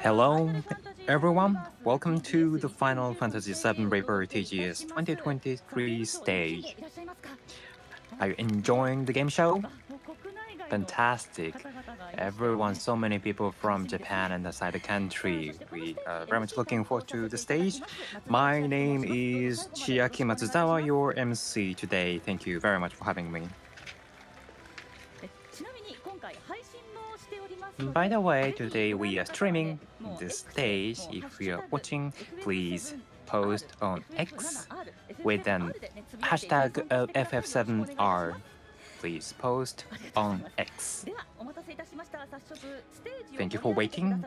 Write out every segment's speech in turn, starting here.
Hello, everyone. Welcome to the Final Fantasy VII Rebirth TGS 2023 stage. Are you enjoying the game show? Fantastic. Everyone, so many people from Japan and outside the country. We are very much looking forward to the stage. My name is Chiaki Matsuzawa, your MC today. Thank you very much for having me. By the way, today we are streaming this stage. If you are watching, please post on X with an hashtag FF7R. Please post on X. Thank you for waiting.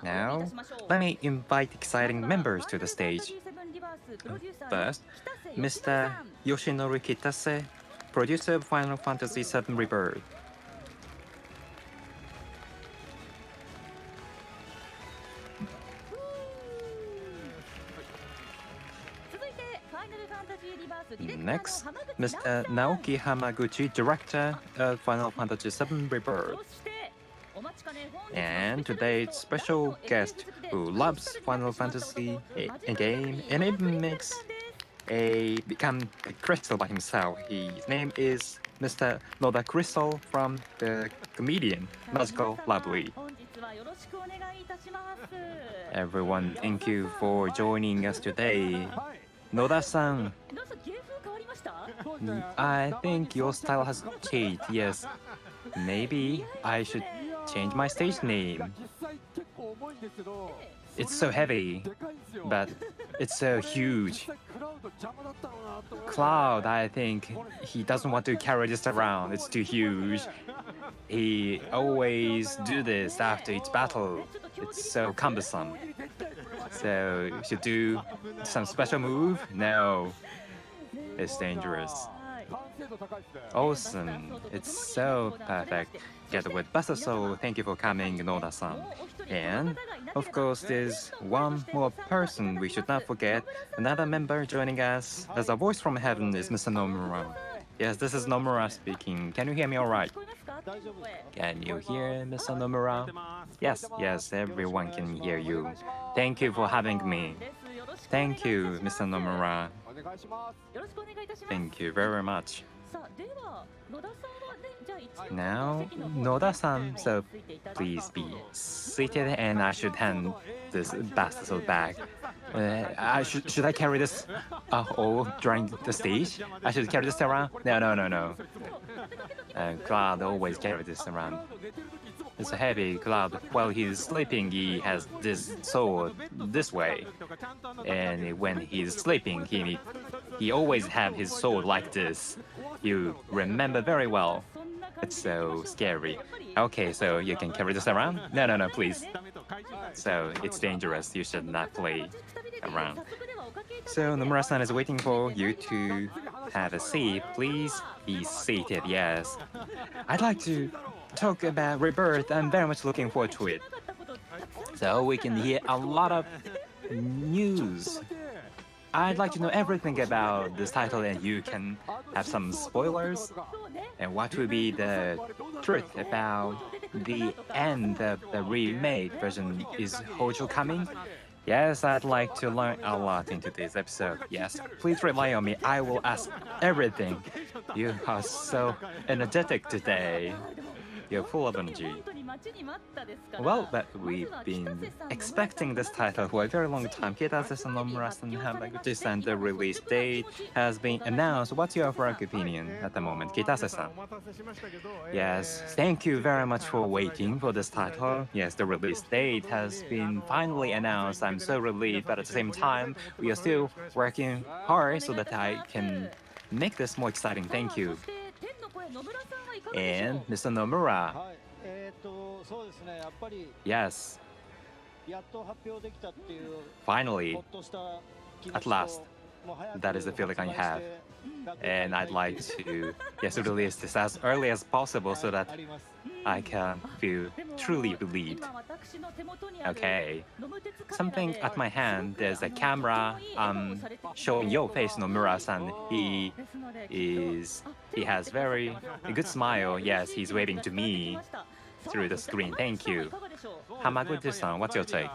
Now, let me invite exciting members to the stage. First, Mr. Yoshinori Kitase, producer of Final Fantasy VII Rebirth. Next, Mr. Naoki Hamaguchi, director of Final Fantasy VII Rebirth. And today's special guest who loves Final Fantasy game and even makes become a crystal by himself. His name is Mr. Noda Crystal from the comedian Madical Lovely. Everyone, thank you for joining us today. Noda-san, I think your style has changed, yes. Maybe I should change my stage name. It's so heavy, but it's so huge. Cloud, I think he doesn't want to carry this around. It's too huge. He always do this after each battle. It's so cumbersome. So you should do some special move? No. It's dangerous. Awesome. It's so perfect. Together with Basaso, thank you for coming, Noda-san. And, of course, there's one more person we should not forget. Another member joining us as a voice from heaven is Mr. Nomura. Yes, this is Nomura speaking. Can you hear me all right? Can you hear Mr. Nomura? Yes, everyone can hear you. Thank you for having me. Thank you, Mr. Nomura. Thank you very much. Now, Noda-san, so please be seated and I should hand this basket back. Should I carry this all during the stage? I should carry this around? No. Cloud always carry this around. It's a heavy. Cloud. While he's sleeping, he has this sword this way, and when he's sleeping, he always have his sword like this. You remember very well. It's so scary. Okay, so you can carry this around? No, please. So it's dangerous. You should not play around. So Nomura-san is waiting for you to have a seat. Please be seated. Yes. I'd like to talk about Rebirth. I'm very much looking forward to it. So we can hear a lot of news. I'd like to know everything about this title, and you can have some spoilers. And what will be the truth about the end of the remade version? Is Hojo coming? Yes, I'd like to learn a lot into this episode. Yes, please rely on me. I will ask everything. You are so energetic today. You're full of energy. Well, but we've been expecting this title for a very long time. Kitase-san, Nomura-san, Hamaguchi-san, the release date has been announced. What's your frank opinion at the moment, Kitase-san? Yes, thank you very much for waiting for this title. Yes, the release date has been finally announced. I'm so relieved, but at the same time, we are still working hard so that I can make this more exciting. Thank you. And Mr. Nomura. Yes. Finally, at last, that is the feeling I have. And I'd like to release this as early as possible so that I can feel truly relieved. Okay. Something at my hand, there's a camera showing your face, Nomura-san. He has a good smile. Yes, he's waving to me through the screen. Thank you. Hamaguchi-san, what's your take?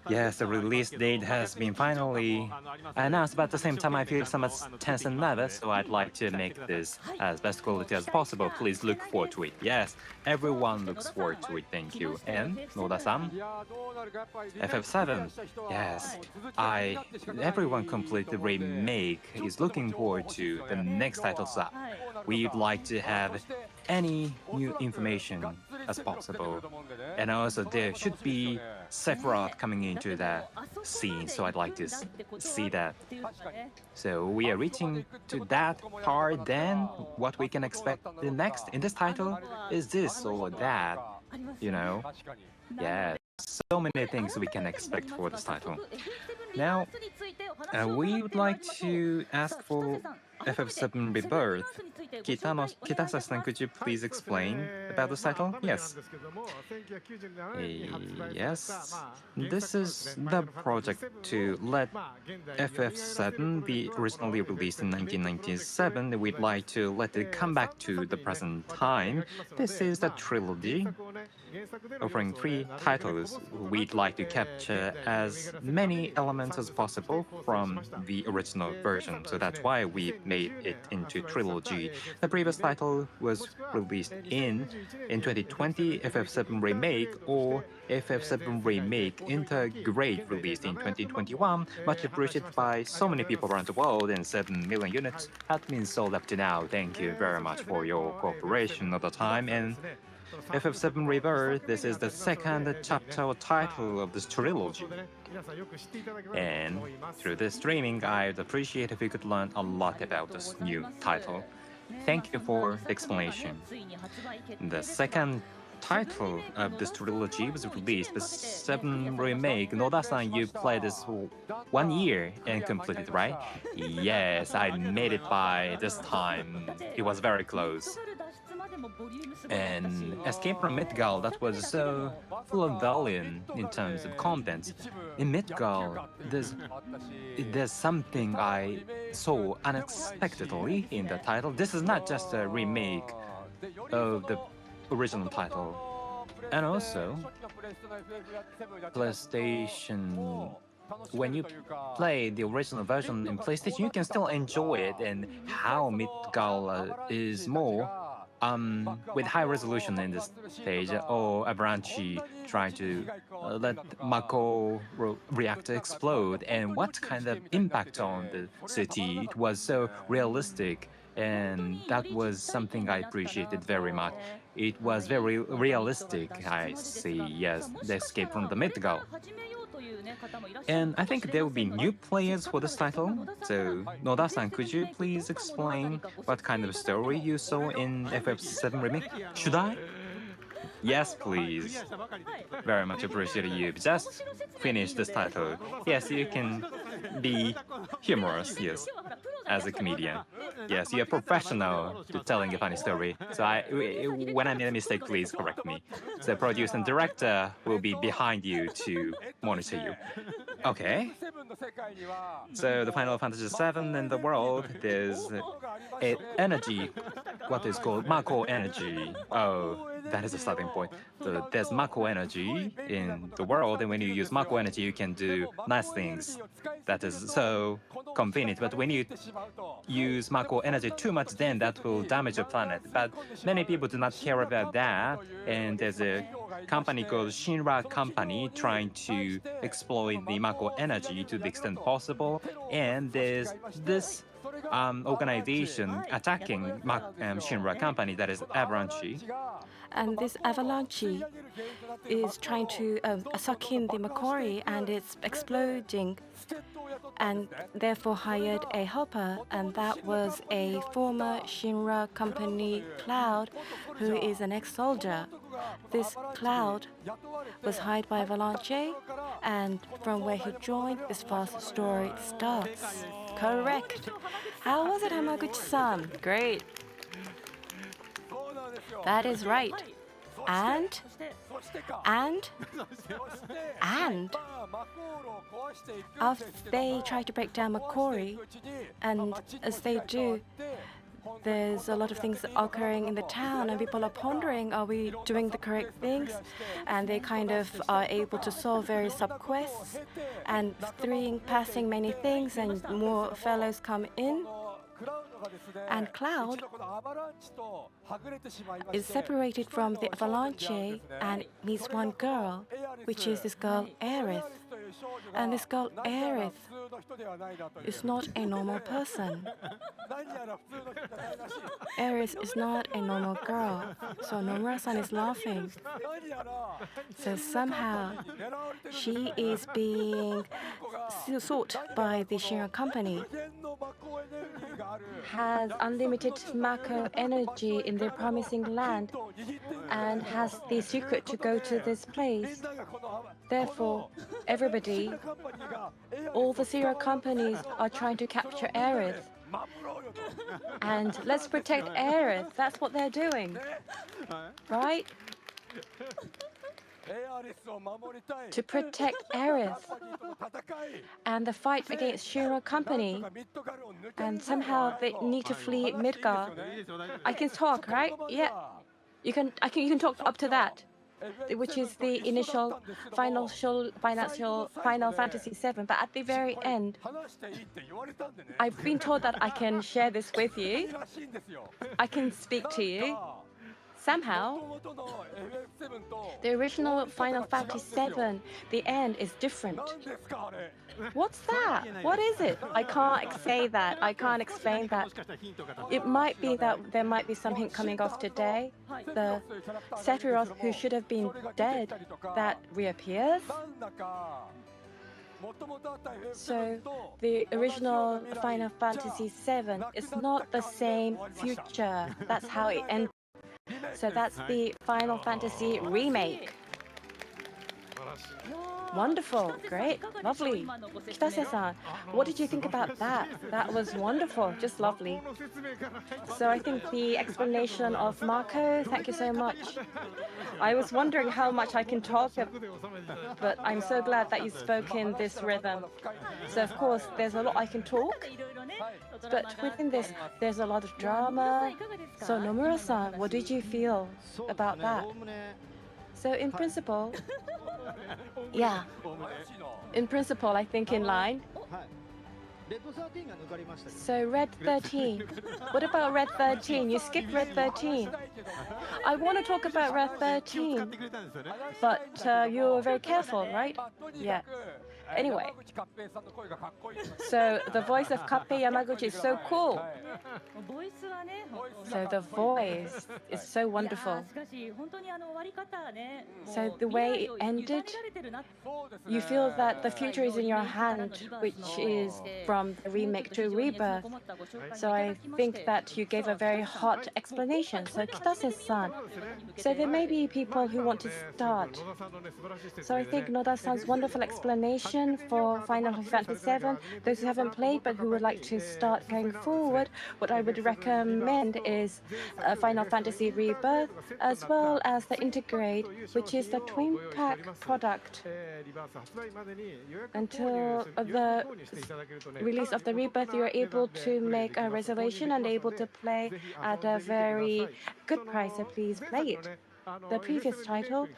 Yes, the release date has been finally announced, but at the same time I feel somewhat tense and nervous, so I'd like to make this as best quality as possible. Please look forward to it. Yes, everyone looks forward to it, thank you. And Noda-san? FF7, yes, everyone completed the remake is looking forward to the next title, so we'd like to have any new information as possible. And also there should be Sephiroth coming into the scene, so I'd like to see that. So we are reaching to that part, then what we can expect the next in this title is this or that, you know? Yeah, so many things we can expect for this title. Now, we would like to ask for FF7 Rebirth. Kitase-san, could you please explain about this title? Yes. Yes. This is the project to let FF7 be originally released in 1997. We'd like to let it come back to the present time. This is the trilogy offering 3 titles. We'd like to capture as many elements as possible from the original version, so that's why we made it into trilogy. The previous title was released in 2020, FF7 Remake or FF7 Remake Integrate released in 2021, much appreciated by so many people around the world, and 7 million units have been sold up to now. Thank you very much for your cooperation at the time. And FF7 Rebirth, this is the second chapter or title of this trilogy. And through this streaming, I'd appreciate if you could learn a lot about this new title. Thank you for the explanation. The second title of this trilogy was released, the 7 Remake. Noda-san, you played this 1 year and completed, right? Yes, I made it by this time. It was very close. And Escape from Midgard, that was so full of volume in terms of content. In Midgard, there's something I saw unexpectedly in the title. This is not just a remake of the original title. And also, PlayStation, when you play the original version in PlayStation, you can still enjoy it, and how Midgard is more with high resolution in this stage, or Avalanche trying to let Mako reactor explode, and what kind of impact on the city. It was so realistic, and that was something I appreciated very much. It was very realistic, I see, yes, the Escape from the Midgard. And I think there will be new players for this title. So, Noda-san, could you please explain what kind of story you saw in FF7 Remake? Should I? Yes, please. Very much appreciated. You just finished this title. Yes, you can be humorous, yes, as a comedian. Yes, you're professional to telling a funny story. So when I made a mistake, please correct me. So producer and director will be behind you to monitor you. Okay. So the Final Fantasy VII in the world, there's energy, what is called Mako energy. Oh, that is a starting point. So there's Mako energy in the world, and when you use Mako energy, you can do nice things. That is so convenient. But when you use Mako energy too much, then that will damage your planet. But many people do not care about that, and there's a company called Shinra Company trying to exploit the Mako energy to the extent possible, and there's this organization attacking Shinra Company, that is Avalanche. And this Avalanche is trying to suck in the Makori, and it's exploding, and therefore hired a helper, and that was a former Shinra Company Cloud who is an ex-soldier. This Cloud was hired by Avalanche, and from where he joined, this fast story starts. Correct. How was it, Hamaguchi-san? Great. That is right. And after they try to break down Makori, and as they do, there's a lot of things occurring in the town, and people are pondering, are we doing the correct things? And they kind of are able to solve various sub-quests, and passing many things, and more fellows come in. And Cloud is separated from the Avalanche and meets one girl, which is this girl, Aerith. And this girl, Aerith, is not a normal person. Aerith is not a normal girl. So Nomura-san is laughing. So somehow she is being sought by the Shinra company, has unlimited Mako energy in their promising land, and has the secret to go to this place. Therefore, everybody, all the serial companies are trying to capture Aerith. And let's protect Aerith. That's what they're doing. Right? To protect Aerith and the fight against Shinra company, and somehow they need to flee Midgar. I can talk, right? Yeah, you can talk up to that, which is the initial Final Fantasy VII. But at the very end, I've been told that I can share this with you. I can speak to you. Somehow, the original Final Fantasy VII, the end is different. What's that? What is it? I can't say that. I can't explain that. It might be that there might be some hint coming off today. The Sephiroth who should have been dead, that reappears. So the original Final Fantasy VII is not the same future. That's how it ends. So that's the Final Fantasy remake. Wonderful, great, lovely. Kitase-san, what did you think about that? That was wonderful, just lovely. So I think the explanation of Mako, thank you so much. I was wondering how much I can talk, but I'm so glad that you spoke in this rhythm. So of course, there's a lot I can talk, but within this, there's a lot of drama. So Nomura-san, what did you feel about that? So in principle, yeah, in principle, I think in line. So Red 13, what about Red 13? You skipped Red 13. I want to talk about Red 13, but you were very careful, right? Yeah. Anyway, so the voice of Kappei Yamaguchi is so cool. So the voice is so wonderful. So the way it ended, you feel that the future is in your hand, which is from the remake to Rebirth. So I think that you gave a very hot explanation. So Kitase-san, so there may be people who want to start. So I think Noda-san's wonderful explanation for Final Fantasy VII, those who haven't played but who would like to start going forward, what I would recommend is Final Fantasy Rebirth, as well as the Integrate, which is the twin pack product. Until the release of the Rebirth, you are able to make a reservation and able to play at a very good price, so please play it. The previous title,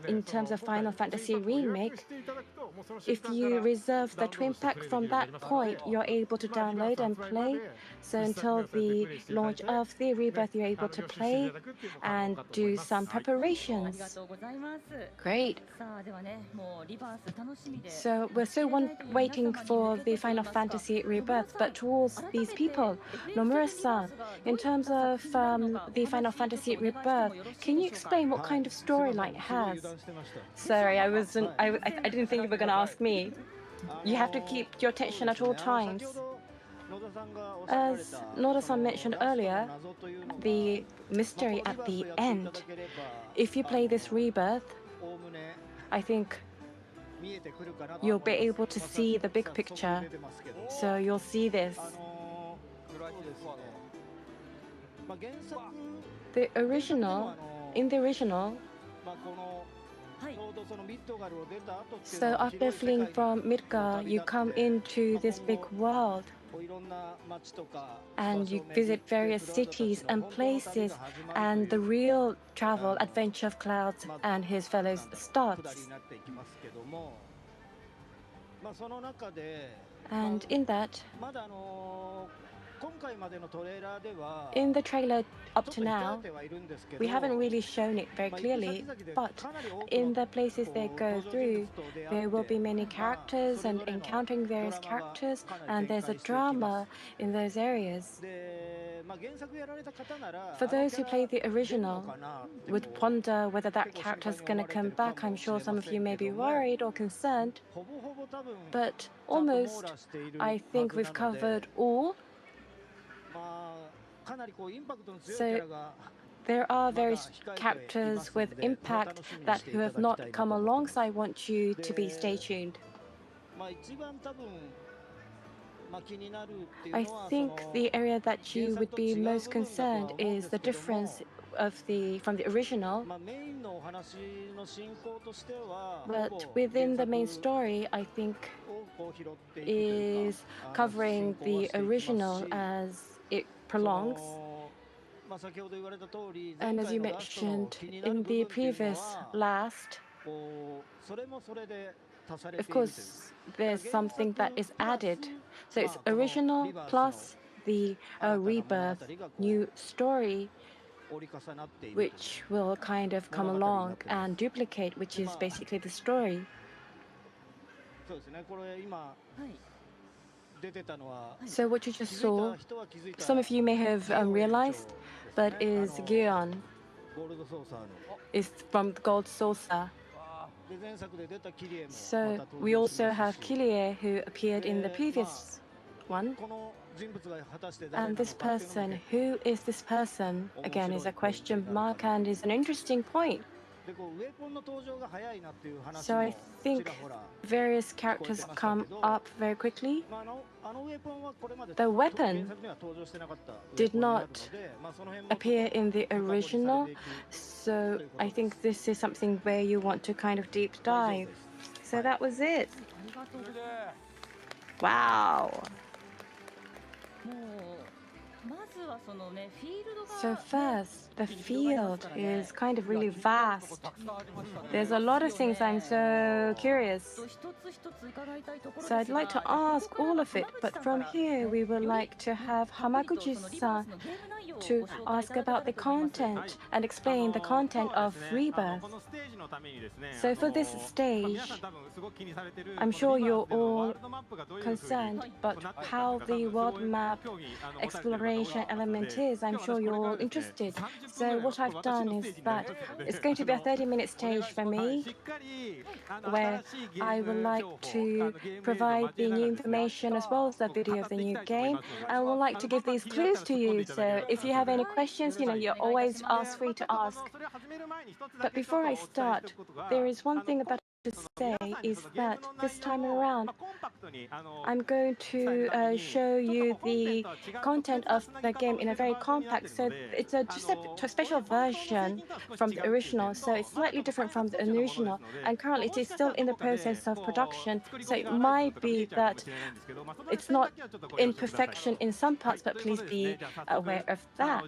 in terms of Final Fantasy Remake, if you reserve the twin pack from that point, you're able to download and play. So until the launch of the Rebirth, you're able to play and do some preparations. Great. So we're still waiting for the Final Fantasy Rebirth, but towards these people, Nomura-san, in terms of the Final Fantasy Rebirth, can you explain what kind of storyline it has? Sorry, I didn't think you were going to ask me. You have to keep your attention at all times. As Noda-san mentioned earlier, the mystery at the end. If you play this Rebirth, I think you'll be able to see the big picture. So you'll see this. In the original, so after fleeing from Midgar, you come into this big world And you visit various cities and places, and the real travel adventure of Cloud and his fellows starts. And in that, in the trailer up to now, we haven't really shown it very clearly, but in the places they go through, there will be many characters and encountering various characters, and there's a drama in those areas. For those who play the original, would wonder whether that character's going to come back. I'm sure some of you may be worried or concerned, but almost, I think we've covered all. So there are various characters with impact that who have not come along, so I want you to be stay tuned. I think the area that you would be most concerned is the difference from the original. But within the main story, I think is covering the original as it prolongs. And as you mentioned in the previous last, of course, there's something that is added. So it's original plus the rebirth, new story, which will kind of come along and duplicate, which is basically the story. So what you just saw, some of you may have realized, but is Gion, is from the Gold Saucer. So we also have Kilie, who appeared in the previous one. And this person, who is this person? Again, is a question mark and is an interesting point. So I think various characters come up very quickly. The weapon did not appear in the original, so I think this is something where you want to kind of deep dive. So that was it. Wow. So first, the field is kind of really vast. There's a lot of things I'm so curious. So I'd like to ask all of it, but from here we would like to have Hamaguchi-san to ask about the content and explain the content of Rebirth. So for this stage, I'm sure you're all concerned, but how the world map exploration element is, I'm sure you're all interested. So what I've done is that it's going to be a 30-minute stage for me, where I would like to provide the new information as well as the video of the new game. I would like to give these clues to you. So if you have any questions, you're always free to ask. But before I start, there is one thing that to say is that this time around, I'm going to show you the content of the game in a very compact. So it's just a special version from the original. So it's slightly different from the original. And currently it is still in the process of production. So it might be that it's not in perfection in some parts, but please be aware of that.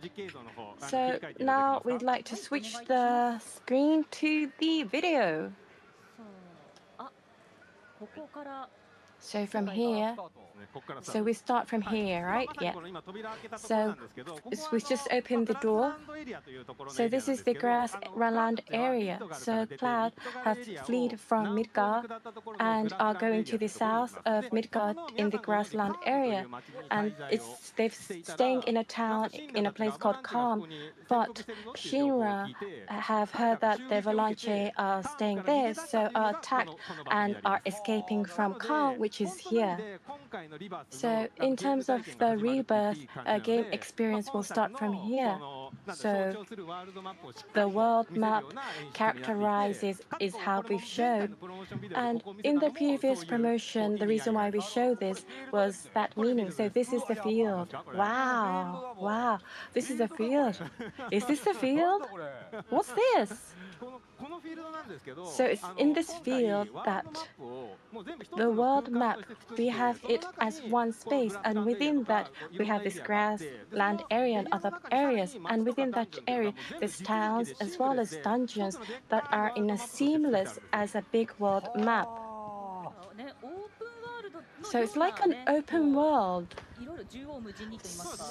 So now we'd like to switch the screen to the video. So from here, so we start from here, right? Yeah. So we just opened the door. So this is the grassland area. So Cloud have fled from Midgard and are going to the south of Midgard in the grassland area. And they're staying in a town in a place called Calm. But Shinra have heard that the Avalanche are staying there, so are attacked and are escaping from Calm, which is here. So in terms of the Rebirth game experience will start from here. So the world map characterizes is how we've shown. And in the previous promotion, the reason why we show this was that meaning. So this is the field. Wow. Wow. This is the field. Is this the field? What's this? So it's in this field that the world map, we have it as one space, and within that we have this grassland area and other areas, and within that area there's towns as well as dungeons that are in a seamless as a big world map. So it's like an open world.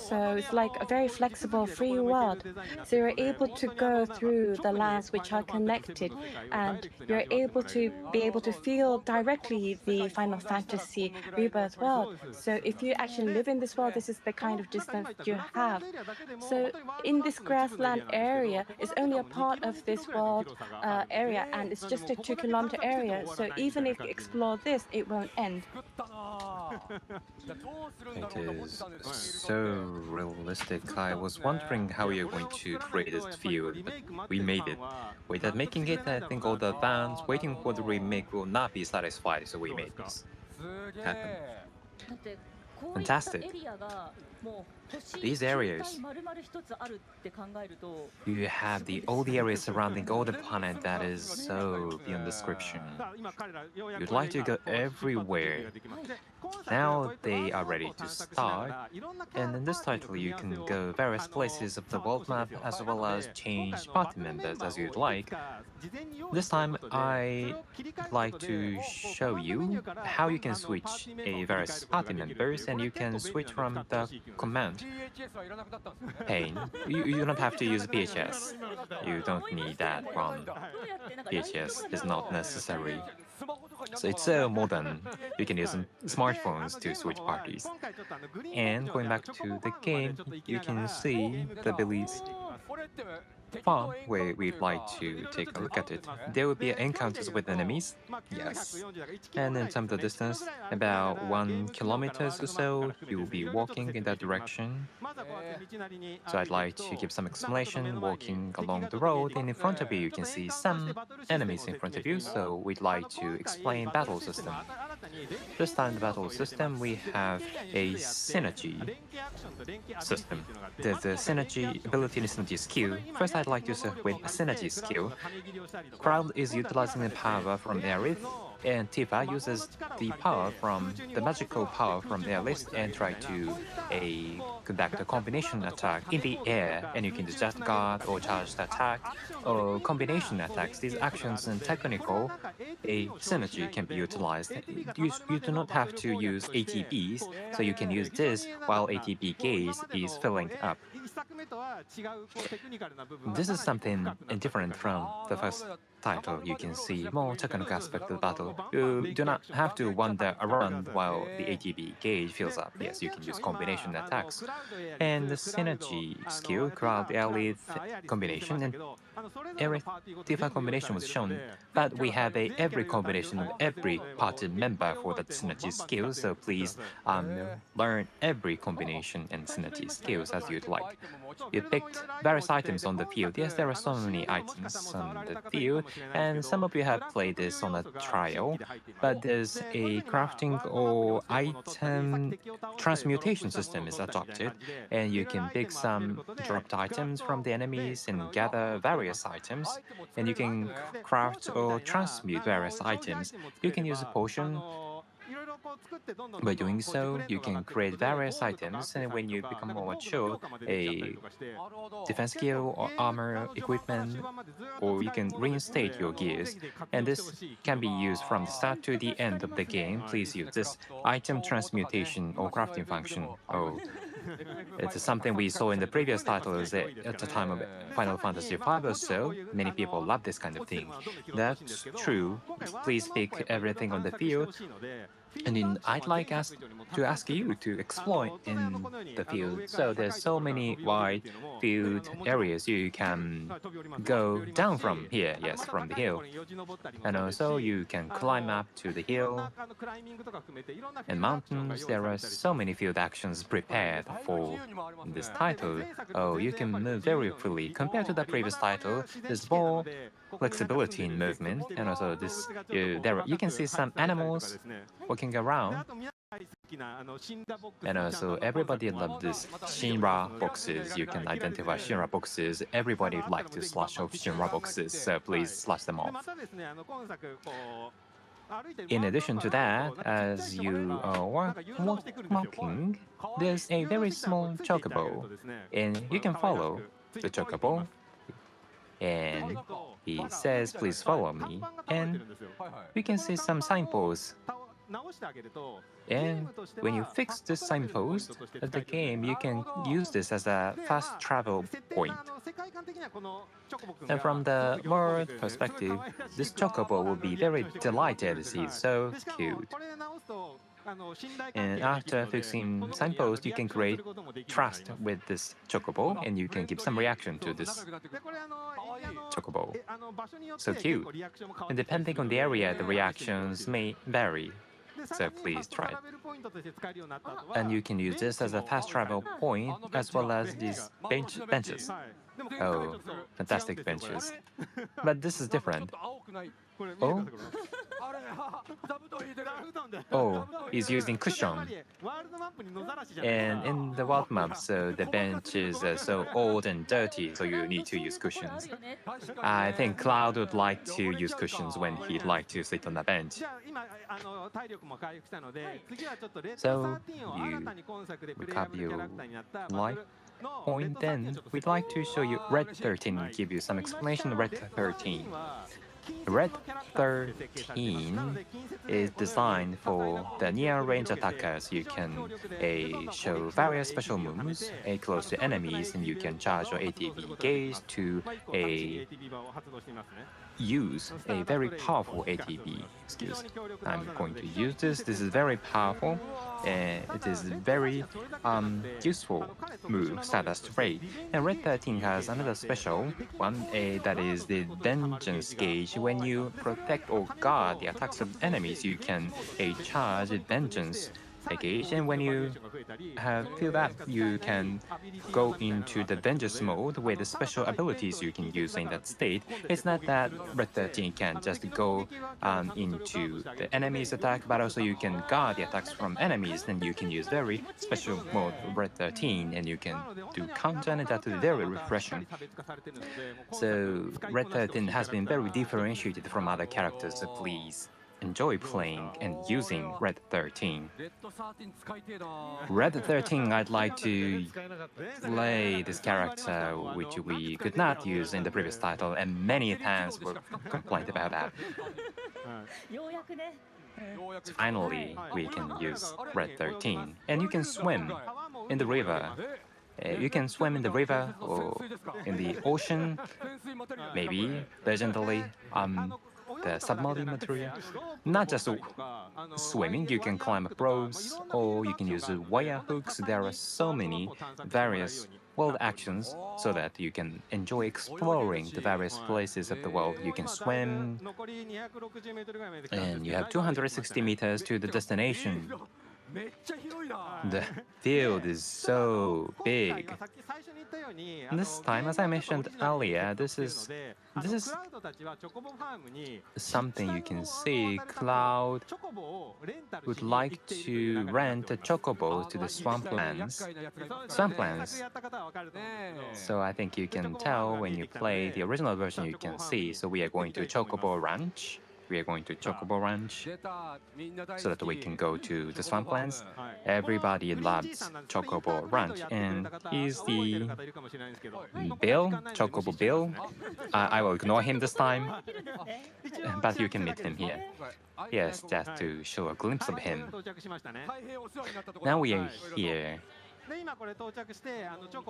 So it's like a very flexible, free world. So you're able to go through the lands which are connected, and you're able to feel directly the Final Fantasy Rebirth world. So if you actually live in this world, this is the kind of distance you have. So in this grassland area, it's only a part of this world area, and it's just a 2-kilometer area. So even if you explore this, it won't end. It is so realistic. I was wondering how you're going to create this field, but we made it. Without making it, I think all the fans waiting for the remake will not be satisfied, so we made this happen. Fantastic. These areas, you have all the areas surrounding all the planet that is so beyond description. You'd like to go everywhere. Now they are ready to start, and in this title you can go various places of the world map as well as change party members as you'd like. This time I'd like to show you how you can switch various party members, and you can switch from the command pane. You don't have to use PHS. You don't need that one. PHS is not necessary. So it's so modern. You can use smartphones to switch parties. And going back to the game, you can see the village farm where we'd like to take a look at it. There will be encounters with enemies, yes. And in terms of distance, about 1 kilometer or so, you will be walking in that direction. So I'd like to give some explanation. Walking along the road, and in front of you, you can see some enemies in front of you. So we'd like to explain battle system. This time, the battle system, we have a synergy system. There's a synergy ability and synergy skill. First, I'd like to start with a synergy skill. Crowd is utilizing the power from Aerith, and Tifa uses the magical power from Aerith and try to conduct a combination attack in the air, and you can just guard or charge the attack or combination attacks. These actions and technical synergy can be utilized. You do not have to use ATBs, so you can use this while ATB gauge is filling up. This is something different from the first title. You can see more technical aspect of the battle. You do not have to wander around while the ATB gauge fills up. Yes, you can use combination attacks. And the synergy skill, crowd Aerith combination and Aerith Tifa combination was shown, but we have every combination of every party member for that synergy skill, so please learn every combination and synergy skills as you'd like. You picked various items on the field. Yes, there are so many items on the field, and some of you have played this on a trial, but there's a crafting or item transmutation system is adopted, and you can pick some dropped items from the enemies and gather various items, and you can craft or transmute various items. You can use a potion. By doing so, you can create various items, and when you become more mature, a defense gear or armor equipment, or you can reinstate your gears, and this can be used from the start to the end of the game. Please use this item transmutation or crafting function. Oh, it's something we saw in the previous titles at the time of Final Fantasy V or so. Many people love this kind of thing. That's true. Please pick everything on the field. And then I'd like to ask you to explore in the field. So there's so many wide field areas you can go down from here, yes, from the hill. And also you can climb up to the hill and mountains. There are so many field actions prepared for this title. Oh, you can move very freely. Compared to the previous title, there's more flexibility in movement, and also you can see some animals walking around. And also everybody loves this Shinra boxes. You can identify Shinra boxes. Everybody would like to slash off Shinra boxes, so please slash them off. In addition to that, as you are walking, there's a very small chocobo, and you can follow the chocobo, and he says, "Please follow me," and we can see some signposts. And when you fix this signpost at the game, you can use this as a fast travel point. And from the world perspective, this chocobo will be very delighted to see it's so cute. And after fixing signpost, you can create trust with this chocobo, and you can give some reaction to this chocobo. So cute. And depending on the area, the reactions may vary. So please try it. And you can use this as a fast travel point as well as these benches. Oh, fantastic benches. But this is different. Oh? Oh, he's using cushion. And in the world map, so the benches are so old and dirty, so you need to use cushions. I think Cloud would like to use cushions when he'd like to sit on the bench. So you recap your life point, then we'd like to show you Red 13 and give you some explanation of Red 13. Red 13 is designed for the near-range attackers. You can show various special moves close to enemies, and you can charge your ATB gauge to use a very powerful ATB. Excuse me. I'm going to use this. This is very powerful. It is very useful move, status trait. And Red 13 has another special one that is the Vengeance gauge. When you protect or guard the attacks of enemies, you can charge Vengeance gauge, and when you feel that, you can go into the Vengeance mode with the special abilities you can use in that state. It's not that Red 13 can just go into the enemy's attack, but also you can guard the attacks from enemies, then you can use very special mode Red 13, and you can do counter, and that is very refreshing. So Red 13 has been very differentiated from other characters, so please enjoy playing and using Red 13. Red 13, I'd like to play this character, which we could not use in the previous title, and many times were complained about that. Finally, we can use Red 13, and you can swim in the river. You can swim in the river or in the ocean, maybe legendary the submarine material. Not just swimming, you can climb up ropes, or you can use wire hooks. There are so many various world actions so that you can enjoy exploring the various places of the world. You can swim, and you have 260 meters to the destination. The field is so big. This time, as I mentioned earlier, this is something you can see. Cloud would like to rent a chocobo to the swamplands. So I think you can tell when you play the original version, you can see. So we are going to Chocobo Ranch. We are going to Chocobo Ranch so that we can go to the swamplands. Everybody loves Chocobo Ranch, and he's the Bill, Chocobo Bill. I will ignore him this time, but you can meet him here. Yes, just to show a glimpse of him. Now we are here.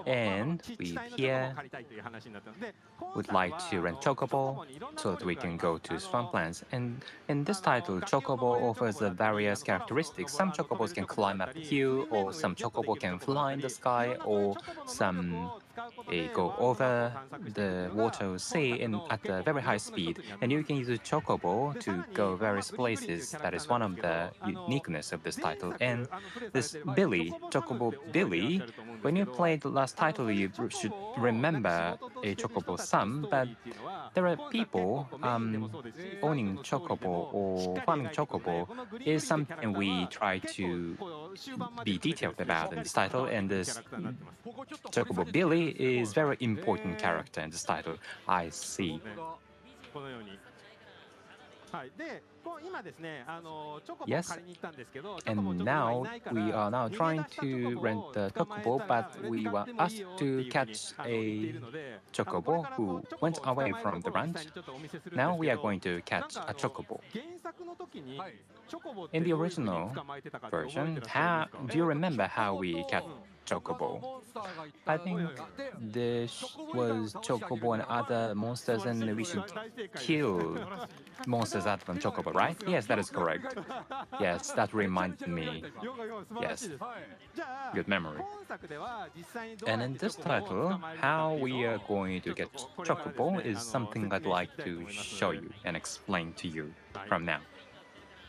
And we here would like to rent Chocobo so that we can go to swamplands. And in this title, Chocobo offers various characteristics. Some Chocobos can climb up a hill, or some Chocobo can fly in the sky, or some go over the water or sea at a very high speed. And you can use a Chocobo to go various places. That is one of the uniqueness of this title. And this Billy, Chocobo Billy, when you played the last title, you should remember a Chocobo some, but there are people owning Chocobo or farming Chocobo is something we try to be detailed about in this title, and this Chocobo Billy is very important character in this title. I see. Yes, and now we are now trying to rent the chocobo, but we were asked to catch a chocobo who went away from the ranch. Now we are going to catch a chocobo. In the original version, do you remember how we catch chocobo? I think this was chocobo and other monsters, and we should kill monsters other than chocobo, right? Yes, that is correct. Yes, that reminded me. Yes, good memory. And in this title, how we are going to get chocobo is something I'd like to show you and explain to you from now.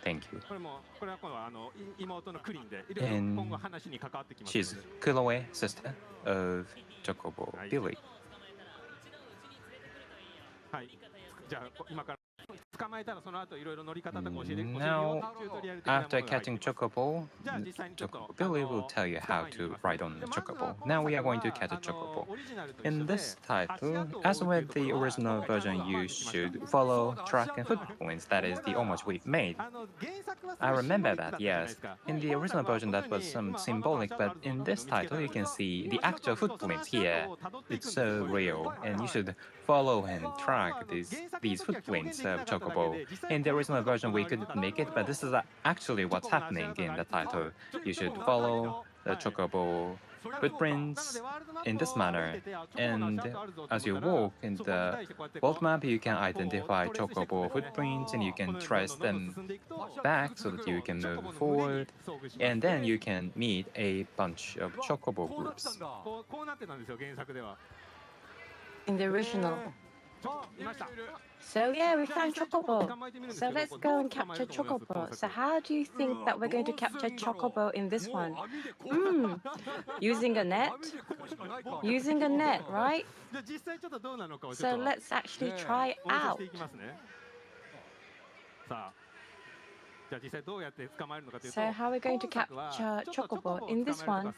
Thank you. And she's Kuroe, sister of Chocobo Billy. Now, after catching Chocobo, Chocobo Billy will tell you how to ride on the Chocobo. Now we are going to catch a Chocobo. In this title, as with the original version, you should follow track and footprints. That is the homage we've made. I remember that, yes. In the original version, that was some symbolic, but in this title, you can see the actual footprints here. It's so real, and you should follow and track these footprints of Chocobo. In the original version, we couldn't make it, but this is actually what's happening in the title. You should follow the Chocobo footprints in this manner, and as you walk in the world map, you can identify Chocobo footprints and you can trace them back so that you can move forward, and then you can meet a bunch of Chocobo groups. In the original. So yeah, we found Chocobo. So let's go and capture Chocobo. So how do you think that we're going to capture Chocobo in this one? Using a net? Using a net, right? So let's actually try it out. So how are we going to capture Chocobo? In this one,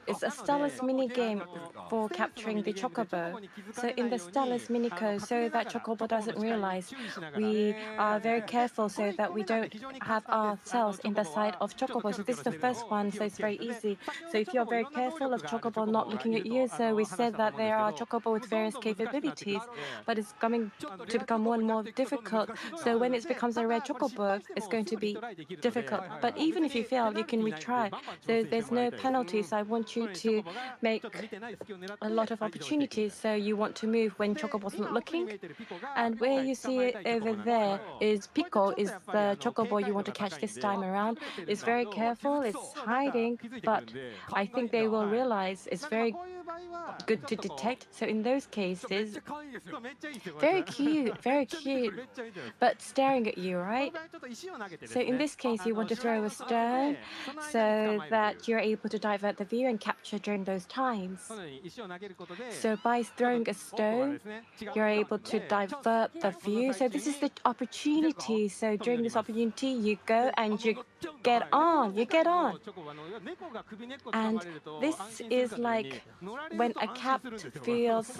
it's a stealth mini game for capturing the Chocobo. So in the stealth mini code, so that Chocobo doesn't realize, we are very careful so that we don't have ourselves in the side of Chocobo. So this is the first one, so it's very easy. So if you're very careful of Chocobo not looking at you, so we said that there are Chocobo with various capabilities, but it's coming to become more and more difficult. So when it becomes a red Chocobo, it's going to be difficult. But even if you fail, you can retry. So there's no penalties. I want you to make a lot of opportunities. So you want to move when Chocobo's not looking. And where you see it over there is Pico, is the Chocobo you want to catch this time around. It's very careful, it's hiding, but I think they will realize it's very good to detect. So in those cases, very cute, but staring at you, right? So in this case, you want to throw a stone so that you're able to divert the view and capture during those times. So by throwing a stone, you're able to divert the view. So this is the opportunity. So during this opportunity, you go and you get on. And this is like when a cat feels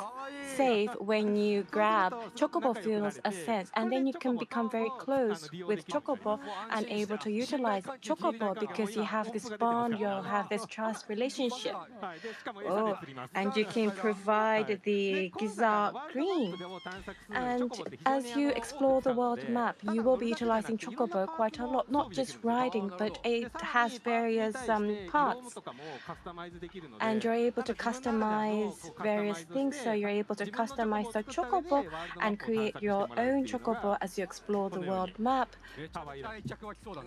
safe when you grab. Chocobo feels a sense, and then you can become very close with Chocobo and able to utilize Chocobo because you have this bond, you have this trust relationship. Oh, and you can provide the Giza green. And as you explore the world map, you will be utilizing Chocobo quite a lot, not just riding, but it has various parts. And you're able to customize various things, so you're able to customize the Chocobo and create your own Chocobo as you explore the world map.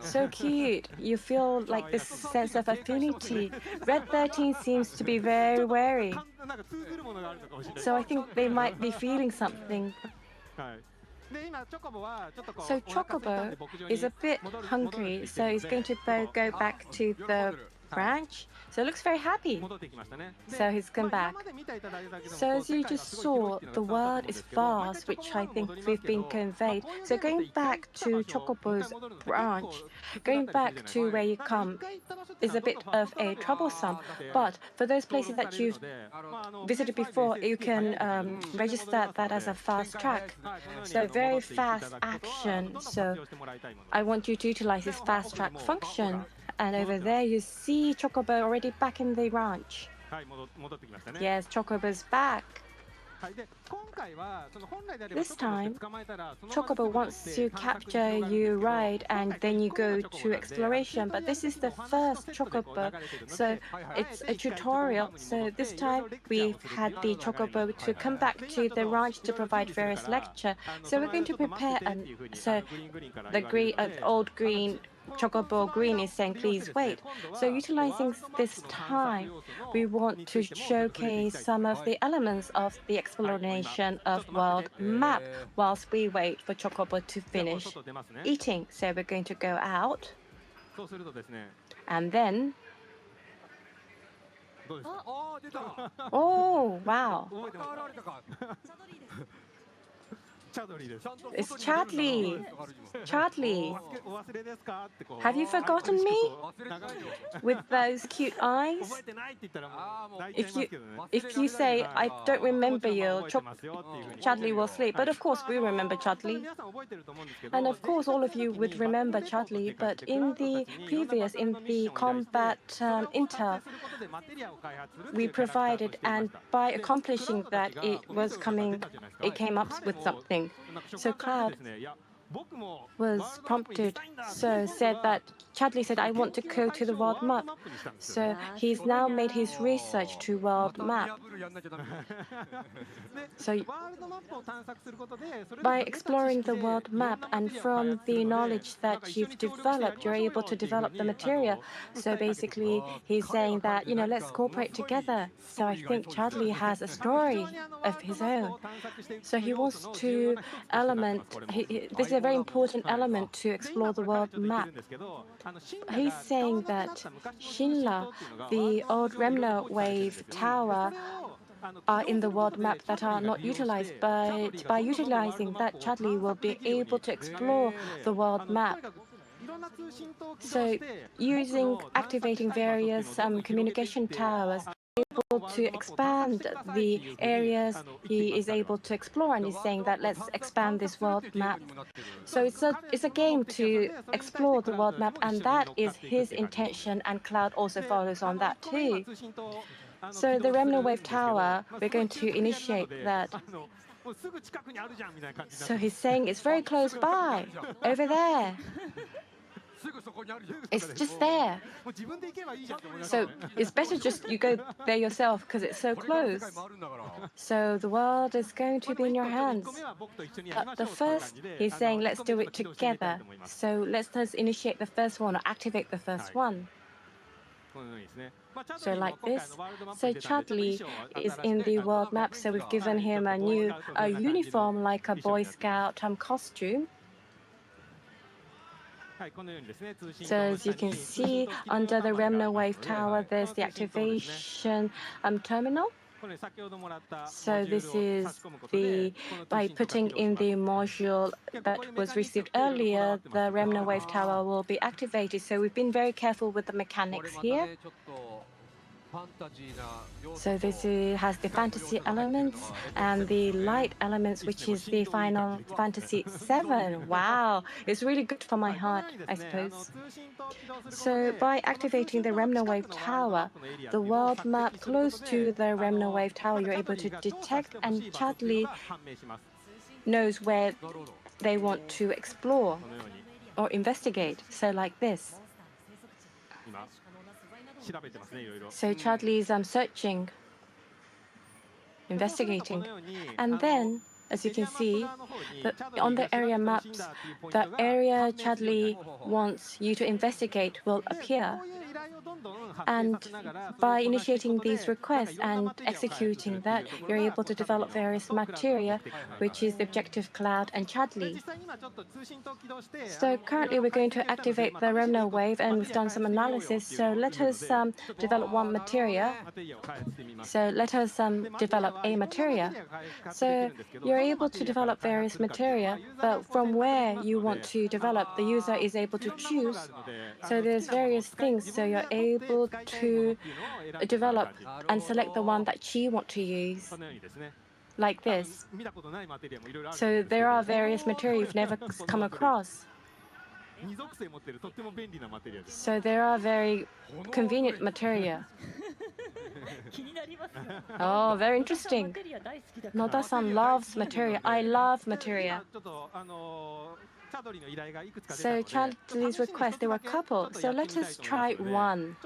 So cute. You feel like this sense of affinity. Red 13 seems to be very wary. So I think they might be feeling something. So Chocobo is a bit hungry, so he's going to go back to the branch. So it looks very happy. So he's come back. So as you just saw, the world is vast, which I think we've been conveyed. So going back to Chocobo's branch, going back to where you come is a bit of a troublesome. But for those places that you've visited before, you can register that as a fast track. So very fast action. So I want you to utilize this fast track function. And over there, you see Chocobo already back in the ranch. Yes, Chocobo's back. This time, Chocobo wants to capture you right, and then you go to exploration. But this is the first Chocobo, so it's a tutorial. So this time, we've had the Chocobo to come back to the ranch to provide various lecture. So we're going to prepare, so the green, old green Chocobo Green is saying, please wait. So utilizing this time, we want to showcase some of the elements of the explanation of world map whilst we wait for Chocobo to finish eating. So we're going to go out. And then, oh, wow. It's Chadley. Chadley. Have you forgotten me? With those cute eyes? If you say, I don't remember you, Chadley will sleep. But of course, we remember Chadley. And of course, all of you would remember Chadley. But in the previous, in the combat intel, we provided, and by accomplishing that, it came up with something. So Cloud was prompted, so said that Chadley said, I want to go to the world map. So he's now made his research to world map. So by exploring the world map and from the knowledge that you've developed, you're able to develop the material. So basically, he's saying that, let's cooperate together. So I think Chadley has a story of his own. So he wants to this is a very important element to explore the world map. He's saying that Shinra, the old Remno Wave Tower, are in the world map that are not utilized, but by utilizing that, Chadley will be able to explore the world map. So activating various communication towers, able to expand the areas he is able to explore, and he's saying that let's expand this world map. So it's a game to explore the world map, and that is his intention, and Cloud also follows on that too. So the Remno Wave Tower, we're going to initiate that. So he's saying it's very close by, over there. It's just there. So it's better just you go there yourself because it's so close. So the world is going to be in your hands. But the first, he's saying, let's do it together. So let's initiate the first one or activate the first one. So like this. So Chadley is in the world map. So we've given him a new uniform like a Boy Scout costume. So as you can see, under the Remno Wave Tower, there's the activation terminal. So this is by putting in the module that was received earlier, the Remno Wave Tower will be activated. So we've been very careful with the mechanics here. So this has the fantasy elements and the light elements, which is the Final Fantasy VII. Wow, it's really good for my heart, I suppose. So by activating the Remno Wave Tower, the world map close to the Remno Wave Tower, you're able to detect, and Chadley knows where they want to explore or investigate. So like this. So Chadley is searching, investigating. And then, as you can see, on the area maps, the area Chadley wants you to investigate will appear. And by initiating these requests and executing that, you're able to develop various materia, which is the objective cloud and Chadley. So currently we're going to activate the Remno wave, and we've done some analysis. So let us develop one materia. So let us develop a materia. So you're able to develop various materia, but from where you want to develop, the user is able to choose. So there's various things. So you're able to develop and select the one that she wants to use, like this. So there are various material you've never come across. So there are very convenient materia. Oh, very interesting. Noda-san loves materia. I love materia. So Chadley's request, there were a couple. So let us try one.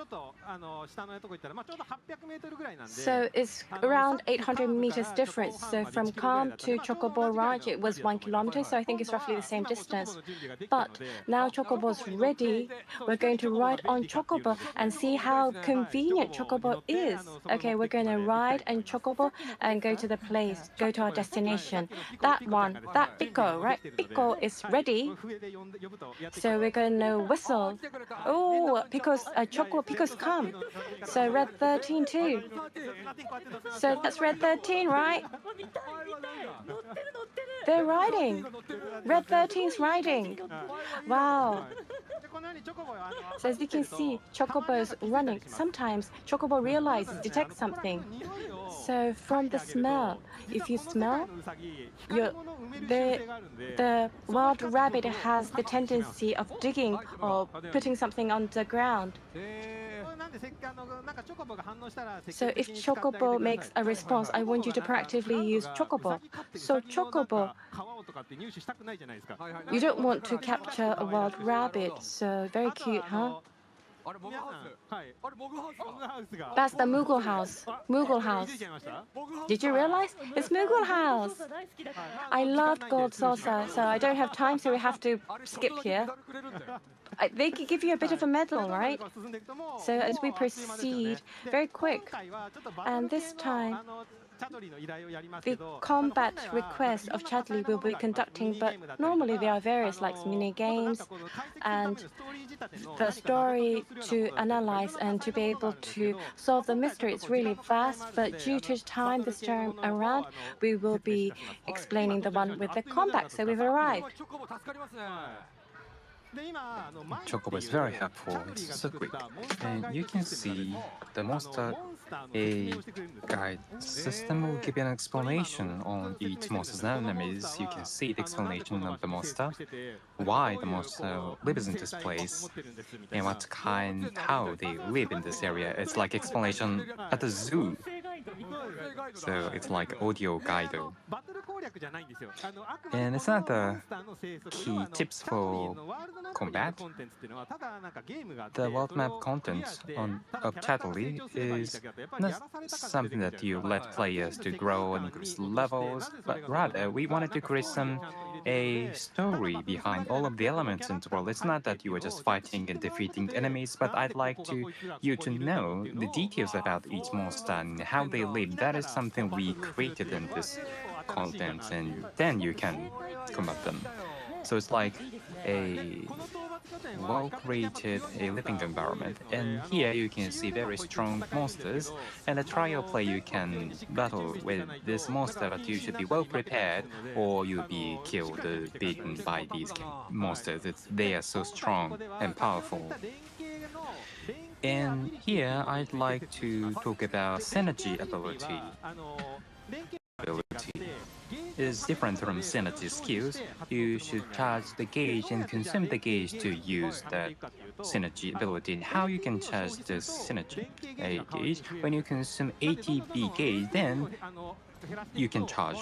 So it's around 800 meters difference. So from Calm to Chocobo Ranch, it was 1 kilometer. So I think it's roughly the same distance. But now Chocobo's ready. We're going to ride on Chocobo and see how convenient Chocobo is. Okay, we're going to ride on Chocobo and go to the place, go to our destination. That one, that Pico, right? Pico is ready. So we're going to whistle. Oh, Pico's Pico's come. So Red 13 too. So that's Red 13, right? They're riding. Red 13's riding. Wow. So as you can see, Chocobo's running. Sometimes Chocobo realizes, detects something. So from the smell, if you smell, the wild rabbit has the tendency of digging or putting something on the ground. So if Chocobo makes a response, I want you to proactively use Chocobo. So Chocobo, you don't want to capture a wild rabbit. So very cute, huh? That's the Moogle house. Moogle house. Did you realize? It's Moogle house. I loved Gold Saucer, so I don't have time, so we have to skip here. They could give you a bit of a medal, right? So as we proceed, very quick. And this time, the combat request of Chadley will be conducting, but normally there are various like mini games and the story to analyze and to be able to solve the mystery. It's really vast, but due to time this time around, we will be explaining the one with the combat. So we've arrived. Chocobo is very helpful. It's so quick. And you can see the monster a guide system will give you an explanation on each monster's enemies. You can see the explanation of the monster, why the monster lives in this place, and how they live in this area. It's like explanation at the zoo. So it's like audio guide. And it's not the key tips for combat. The world map content of Chadley is not something that you let players to grow and increase levels, but rather we wanted to create a story behind all of the elements in the world. It's not that you are just fighting and defeating enemies, but I'd like you to know the details about each monster and how they live. That is something we created in this content, and then you can combat them. So it's like a well-created living environment. And here you can see very strong monsters. And a trial play, you can battle with this monster, but you should be well prepared or you'll be killed, beaten by these monsters. They are so strong and powerful. And here I'd like to talk about synergy ability. Is different from synergy skills. You should charge the gauge and consume the gauge to use that synergy ability. And how you can charge this synergy gauge? When you consume ATB gauge, then you can charge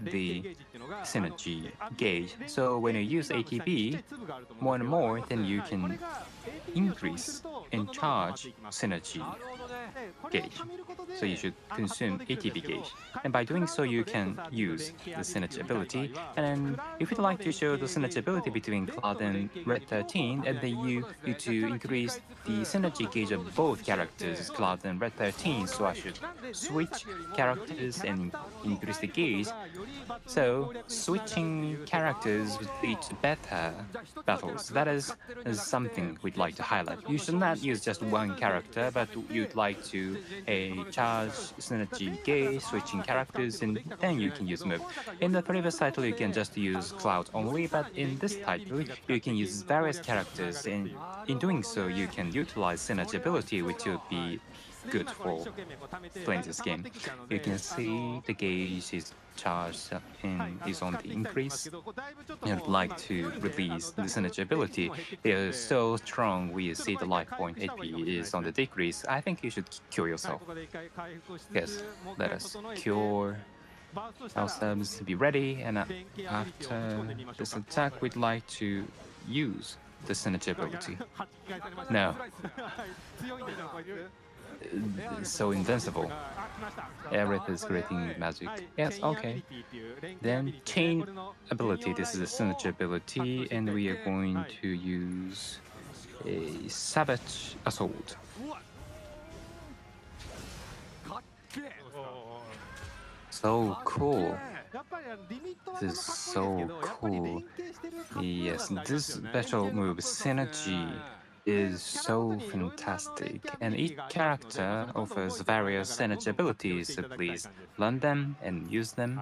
the synergy gauge. So when you use ATB more and more, then you can increase and charge synergy gauge. so you should consume ATP gauge. And by doing so, you can use the synergy ability. And then if you'd like to show the synergy ability between Cloud and Red 13, and then you need to increase the synergy gauge of both characters, Cloud and Red 13, so I should switch characters and increase the gauge. So switching characters would lead to better battles. That is something we'd like to highlight. You should not use just one character, but you'd like to charge synergy gauge, switching characters, and then you can use move. In the previous title, you can just use Cloud only, but in this title, you can use various characters, and in doing so, you can utilize synergy ability, which would be good for playing this game. You can see the gauge is charged and is on the increase. I'd like to release the synergy ability. They are so strong, we see the life point AP is on the decrease. I think you should cure yourself. Yes, let us cure ourselves, be ready, and after this attack, we'd like to use the synergy ability. No. So invincible. Aerith is creating magic. Yes, okay. Then chain ability. This is a synergy ability, and we are going to use a savage assault. So cool. This is so cool. Yes, this special move, synergy, is so fantastic, and each character offers various synergy abilities, so please learn them and use them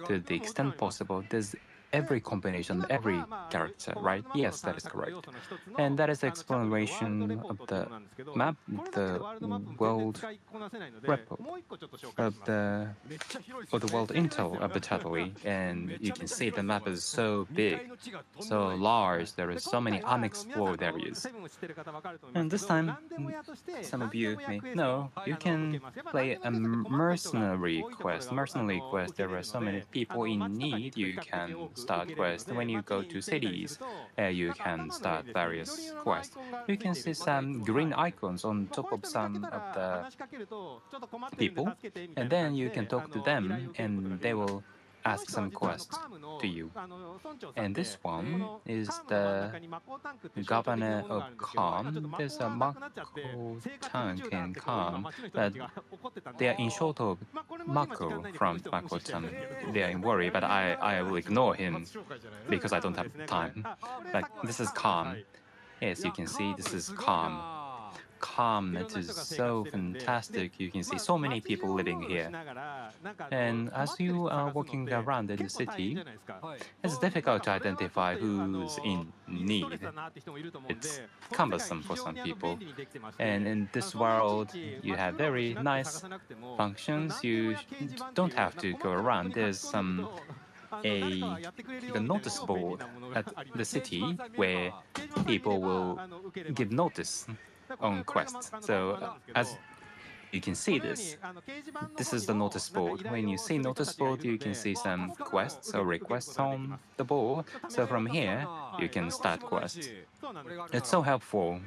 to the extent possible. There's every combination, every character, right? Yes, that is correct. And that is the explanation of the map, the world repo of the world intel of the Tatooine, and you can see the map is so big, so large. There is so many unexplored areas. And this time, some of you may know, you can play a mercenary quest. Mercenary quest, there are so many people in need. You can start quests. When you go to cities, you can start various quests. You can see some green icons on top of some of the people, and then you can talk to them, and they will ask some quests to you. And this one is the governor of Calm. There's a Mako Tank in Calm, but they are in short of Mako from Mako-chan. They are in worry, but I will ignore him because I don't have time. But this is Calm. Yes, you can see this is Calm. Calm, it is so fantastic. You can see so many people living here. And as you are walking around in the city, it's difficult to identify who's in need. It's cumbersome for some people. And in this world, you have very nice functions. You don't have to go around. There's a notice board at the city where people will give notice on quests. So as you can see this is the notice board. When you see notice board, you can see some quests or requests on the board. So from here, you can start quests. It's so helpful.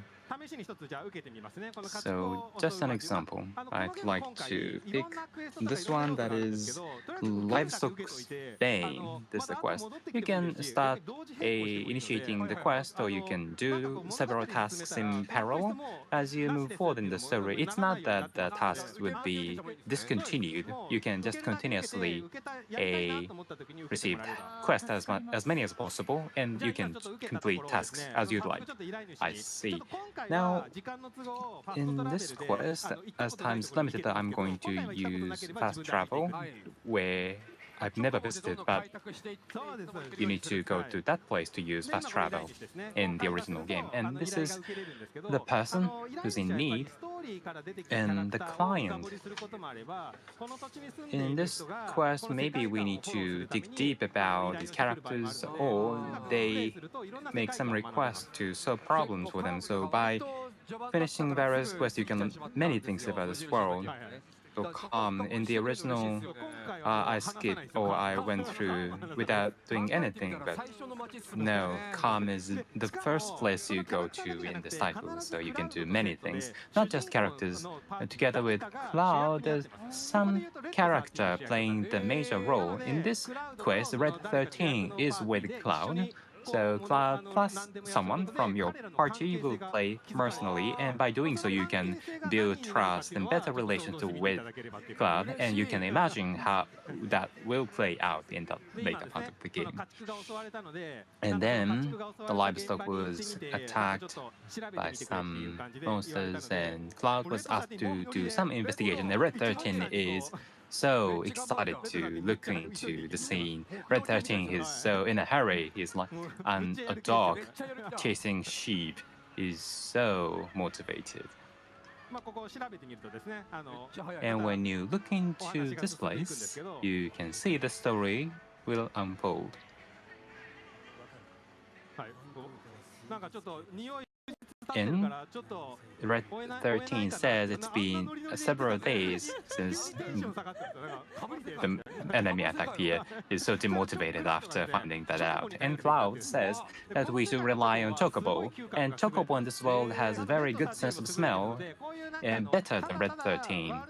So just an example, I'd like to pick this one, that is Livestock Bane. This is the quest. You can start initiating the quest, or you can do several tasks in parallel as you move forward in the story. It's not that the tasks would be discontinued. You can just continuously receive quests as many as possible, and you can complete tasks as you'd like. I see. Now, in this quest, as time is limited, I'm going to use fast travel, where I've never visited, but you need to go to that place to use fast travel in the original game. And this is the person who's in need and the client. In this quest, maybe we need to dig deep about these characters, or they make some requests to solve problems for them. So by finishing various quests, you can learn many things about this world. or calm. In the original, I skipped or I went through without doing anything, but no, calm is the first place you go to in this title, so you can do many things, not just characters. Together with Cloud, there's some character playing the major role. In this quest, Red 13 is with Cloud. So Cloud plus someone from your party will play mercenary, and by doing so, you can build trust and better relations with Cloud, and you can imagine how that will play out in the later part of the game. And then the livestock was attacked by some monsters, and Cloud was asked to do some investigation. And Red 13 is so excited to look into the scene. Red 13 is so in a hurry. He's like a dog chasing sheep. He's so motivated. And when you look into this place, you can see the story will unfold. In Red 13 says it's been several days since the enemy attacked here. He's so demotivated after finding that out. And Cloud says that we should rely on Chocobo. And Chocobo in this world has a very good sense of smell, and better than Red 13.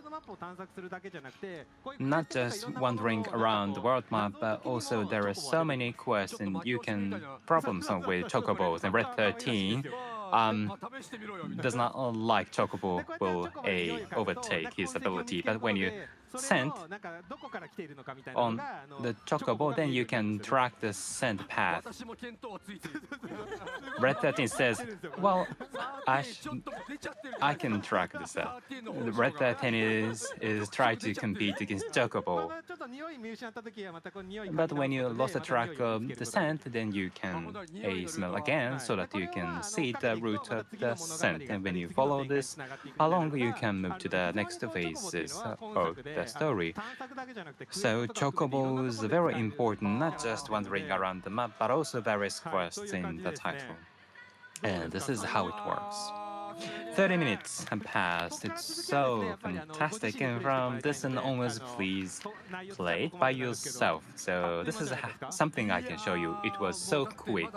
Not just wandering around the world map, but also there are so many quests and you can problem solve with Chocobos. And Red 13 does not like Chocobo will overtake his ability, but when you scent on the Chocobo, then you can track the scent path. Red 13 says, well, I can track this out. Red 13 is trying to compete against Chocobo. But when you lost the track of the scent, then you can smell again so that you can see the route of the scent. And when you follow this along, you can move to the next phases of the story. So Chocobo is very important, not just wandering around the map, but also various quests in the title. And this is how it works. 30 minutes have passed. It's so fantastic. And from this and onwards, please play it by yourself. So this is something I can show you. It was so quick.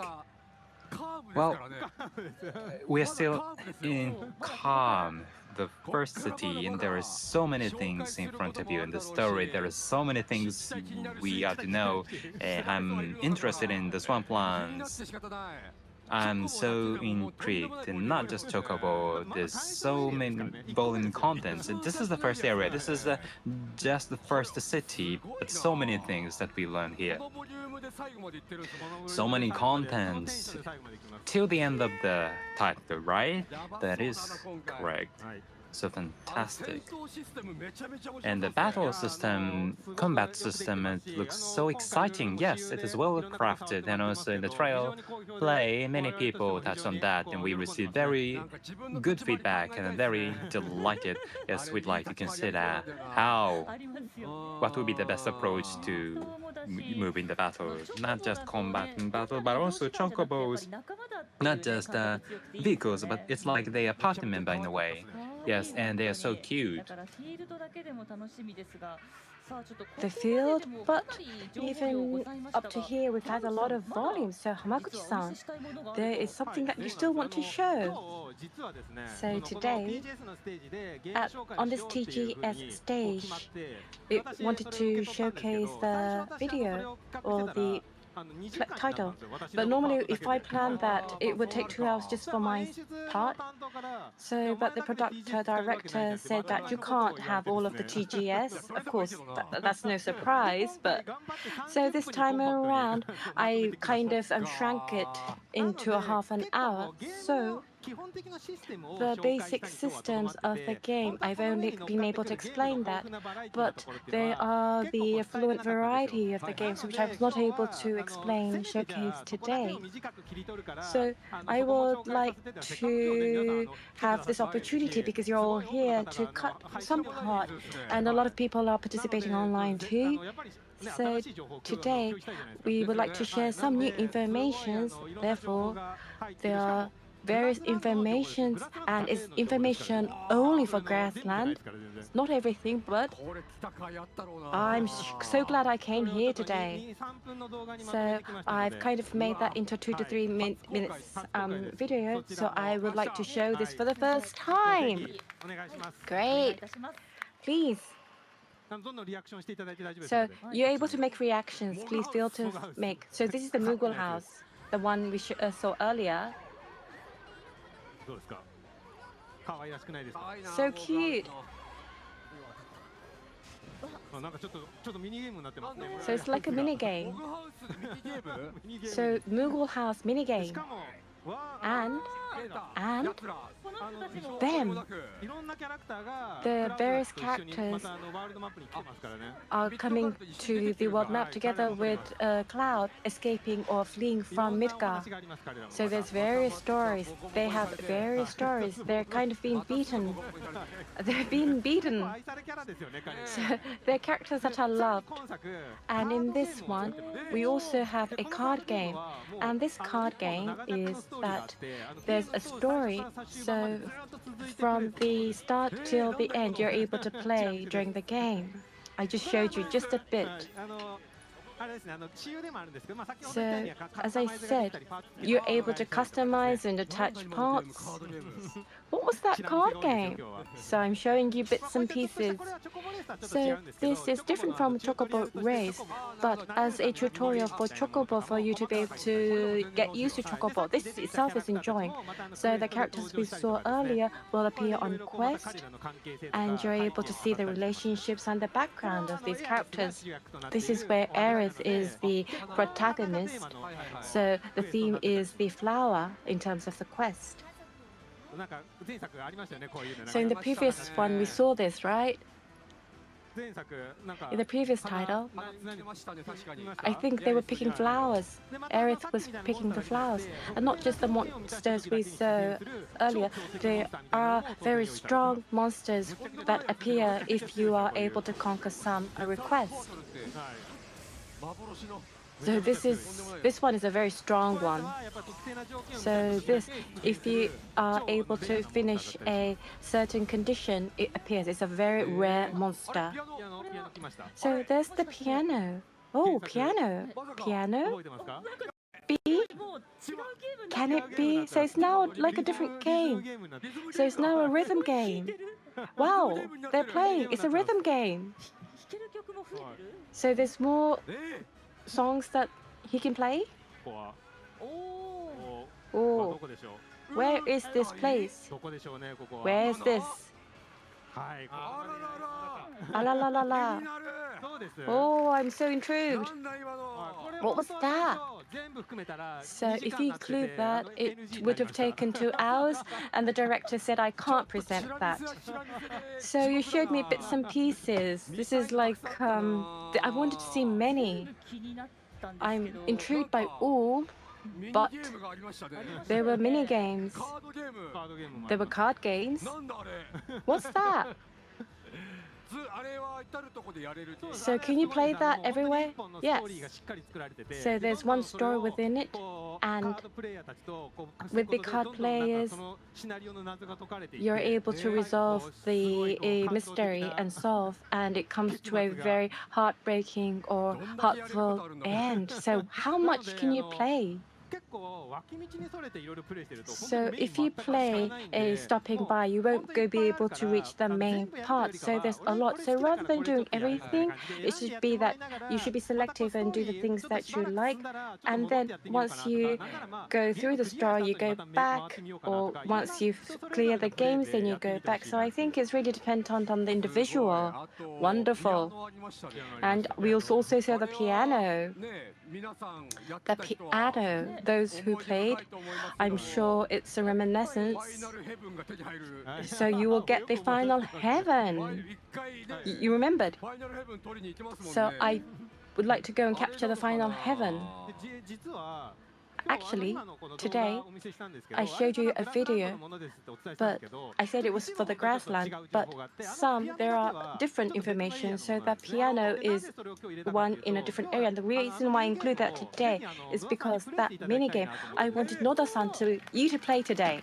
Well, we are still in calm, the first city, and there are so many things in front of you in the story. There are so many things we are to know. I'm interested in the swamplands. I'm so intrigued, and not just Chocobo. There's so many volume contents. This is the first area. This is just the first city, but so many things that we learn here. So many contents till the end of the title, right? That is correct. So fantastic. And the battle system, combat system, it looks so exciting. Yes, it is well crafted, and also in the trial play, many people touched on that, and we received very good feedback and very delighted. Yes, we'd like to consider what would be the best approach to move in the battle, not just combat in battle, but also Chocobos, not just vehicles, but it's like they are party member in a way. Yes, and they are so cute. The field, but even up to here, we've had a lot of volume. So Hamaguchi-san, there is something that you still want to show. So today, on this TGS stage, it wanted to showcase the video or the title, but normally if I planned that, it would take 2 hours just for my part. So, but the director said that you can't have all of the TGS. Of course, that's no surprise, but so this time around, I kind of shrank it into a half an hour. So the basic systems of the game, I've only been able to explain that, but there are the fluent variety of the games which I was not able to explain, showcase today. So I would like to have this opportunity, because you're all here, to cut some part, and a lot of people are participating online too. So today we would like to share some new information. Therefore, there are various informations, and it's information only for Grassland. Not everything, but I'm so glad I came here today. So I've kind of made that into 2 to 3 minutes video. So I would like to show this for the first time. Great. Please. So you're able to make reactions. Please feel to make. So this is the Moogle house, the one we saw earlier. So cute. So it's like a mini game. So Moogle house mini game. And then the various characters are coming to the world map together with Cloud escaping or fleeing from Midgar. So there's various stories. They have various stories. They're kind of being beaten. They're being beaten. So they're characters that are loved. And in this one, we also have a card game. And this card game is that there's a story, so from the start till the end you're able to play during the game. I just showed you just a bit. So, as I said, you're able to customize and attach parts. What was that card game? So I'm showing you bits and pieces. So this is different from Chocobo Race, but as a tutorial for Chocobo for you to be able to get used to Chocobo, this itself is enjoying. So the characters we saw earlier will appear on Quest, and you're able to see the relationships and the background of these characters. This is where Aerith is the protagonist. So the theme is the flower in terms of the quest. So in the previous one, we saw this, right? In the previous title, I think they were picking flowers. Aerith was picking the flowers. And not just the monsters we saw earlier. There are very strong monsters that appear if you are able to conquer some requests. So this one is a very strong one. So this, if you are able to finish a certain condition, it appears. It's a very rare monster. So there's the piano. Oh, piano. Piano? B? Can it be? So it's now like a different game. So it's now a rhythm game. Wow, they're playing. It's a rhythm game. So there's more songs that he can play? Oh, where is this place? Where is this? Ah la la la la. Oh, I'm so intrigued. What was that? So if you include that, it would have taken 2 hours, and the director said, I can't present that. So you showed me bits and pieces. This is like, I wanted to see many. I'm intrigued by all, but there were mini games. There were card games. What's that? So can you play that everywhere? Yes. So there's one story within it, and with the card players, you're able to resolve the mystery and solve, and it comes to a very heartbreaking or heartful end. So how much can you play? So if you play stopping by, you won't be able to reach the main part. So there's a lot. So rather than doing everything, it should be that you should be selective and do the things that you like. And then once you go through the story, you go back, or once you've cleared the games, then you go back. So I think it's really dependent on the individual. Wonderful. And we also saw the piano. The piano, those who played, I'm sure it's a reminiscence. So you will get the final heaven. You remembered? So I would like to go and capture the final heaven. Actually, today I showed you a video, but I said it was for the grassland, but there are different information, so the piano is one in a different area. And the reason why I include that today is because that minigame, I wanted Noda-san you to play today.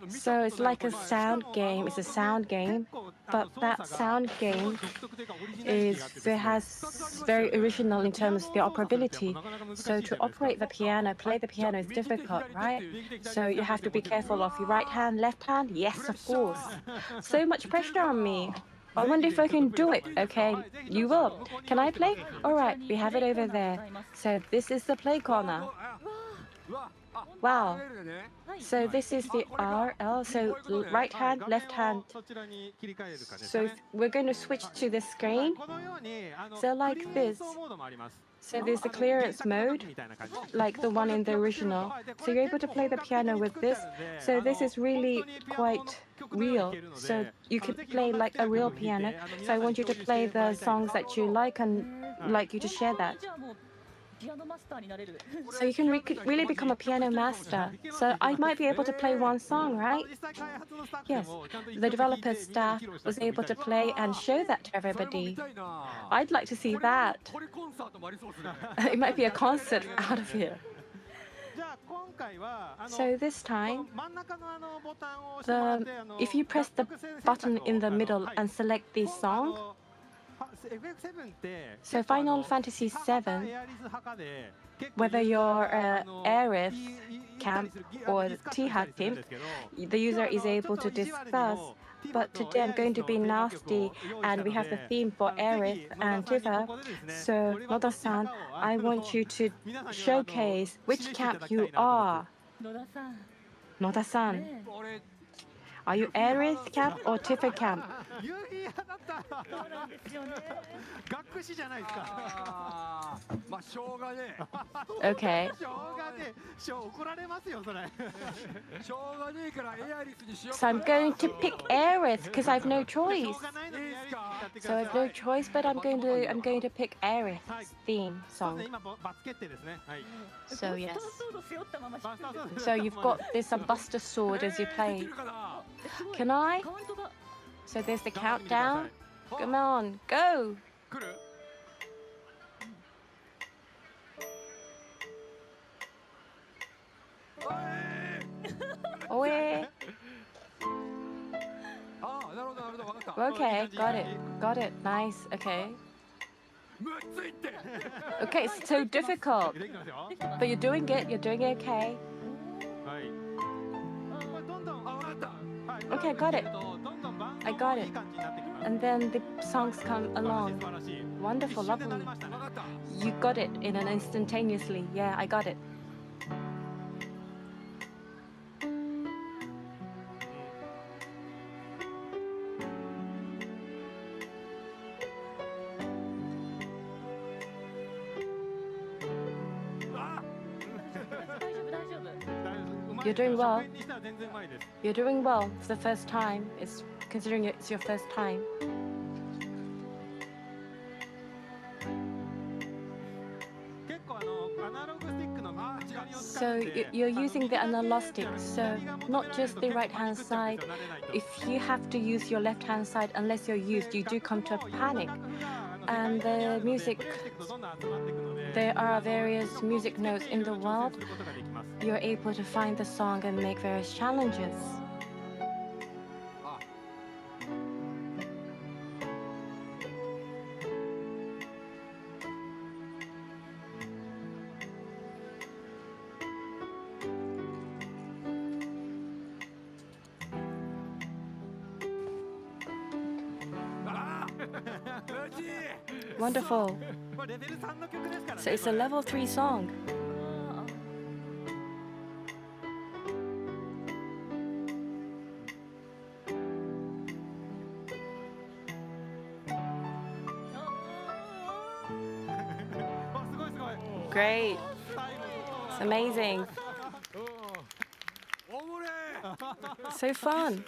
So it's like a sound game. It's a sound game, but that sound game has very original in terms of the operability. So to operate the piano, play the piano is difficult, right? So you have to be careful of your right hand, left hand. Yes, of course. So much pressure on me. I wonder if I can do it. Okay, you will. Can I play? All right, we have it over there. So this is the play corner. Wow. So this is the RL, so right hand, left hand. So we're going to switch to the screen. So like this. So there's the clearance mode, like the one in the original. So you're able to play the piano with this. So this is really quite real. So you can play like a real piano. So I want you to play the songs that you like and like you to share that. So you can really become a piano master. So I might be able to play one song, right? Yes. The developer staff was able to play and show that to everybody. I'd like to see that. It might be a concert out of here. So this time, if you press the button in the middle and select the song, so Final Fantasy VII, whether you're Aerith camp or T-Hat team, the user is able to discuss. But today I'm going to be nasty, and we have the theme for Aerith and Tifa. So Noda-san, I want you to showcase which camp you are. Noda-san. Are you Aerith camp or Tifa camp? Okay. So I'm going to pick Aerith because I have no choice. So I have no choice, but I'm going to pick Aerith's theme song. So yes. So you've got this Buster Sword as you play. Can I? So there's the countdown. Come on, go! Oe. Okay, got it, nice, okay. Okay, it's so difficult. But you're doing it okay. Okay, got it. I got it. And then the songs come along. Wonderful, lovely. You got it in an instantaneously. Yeah, I got it. You're doing well. You're doing well for the first time. Considering it's your first time. So you're using the analog stick, so not just the right-hand side. If you have to use your left-hand side, unless you're used, you do come to a panic. And the music, there are various music notes in the world. You're able to find the song and make various challenges. Wonderful. So it's a level 3 song. Great. It's amazing. So fun.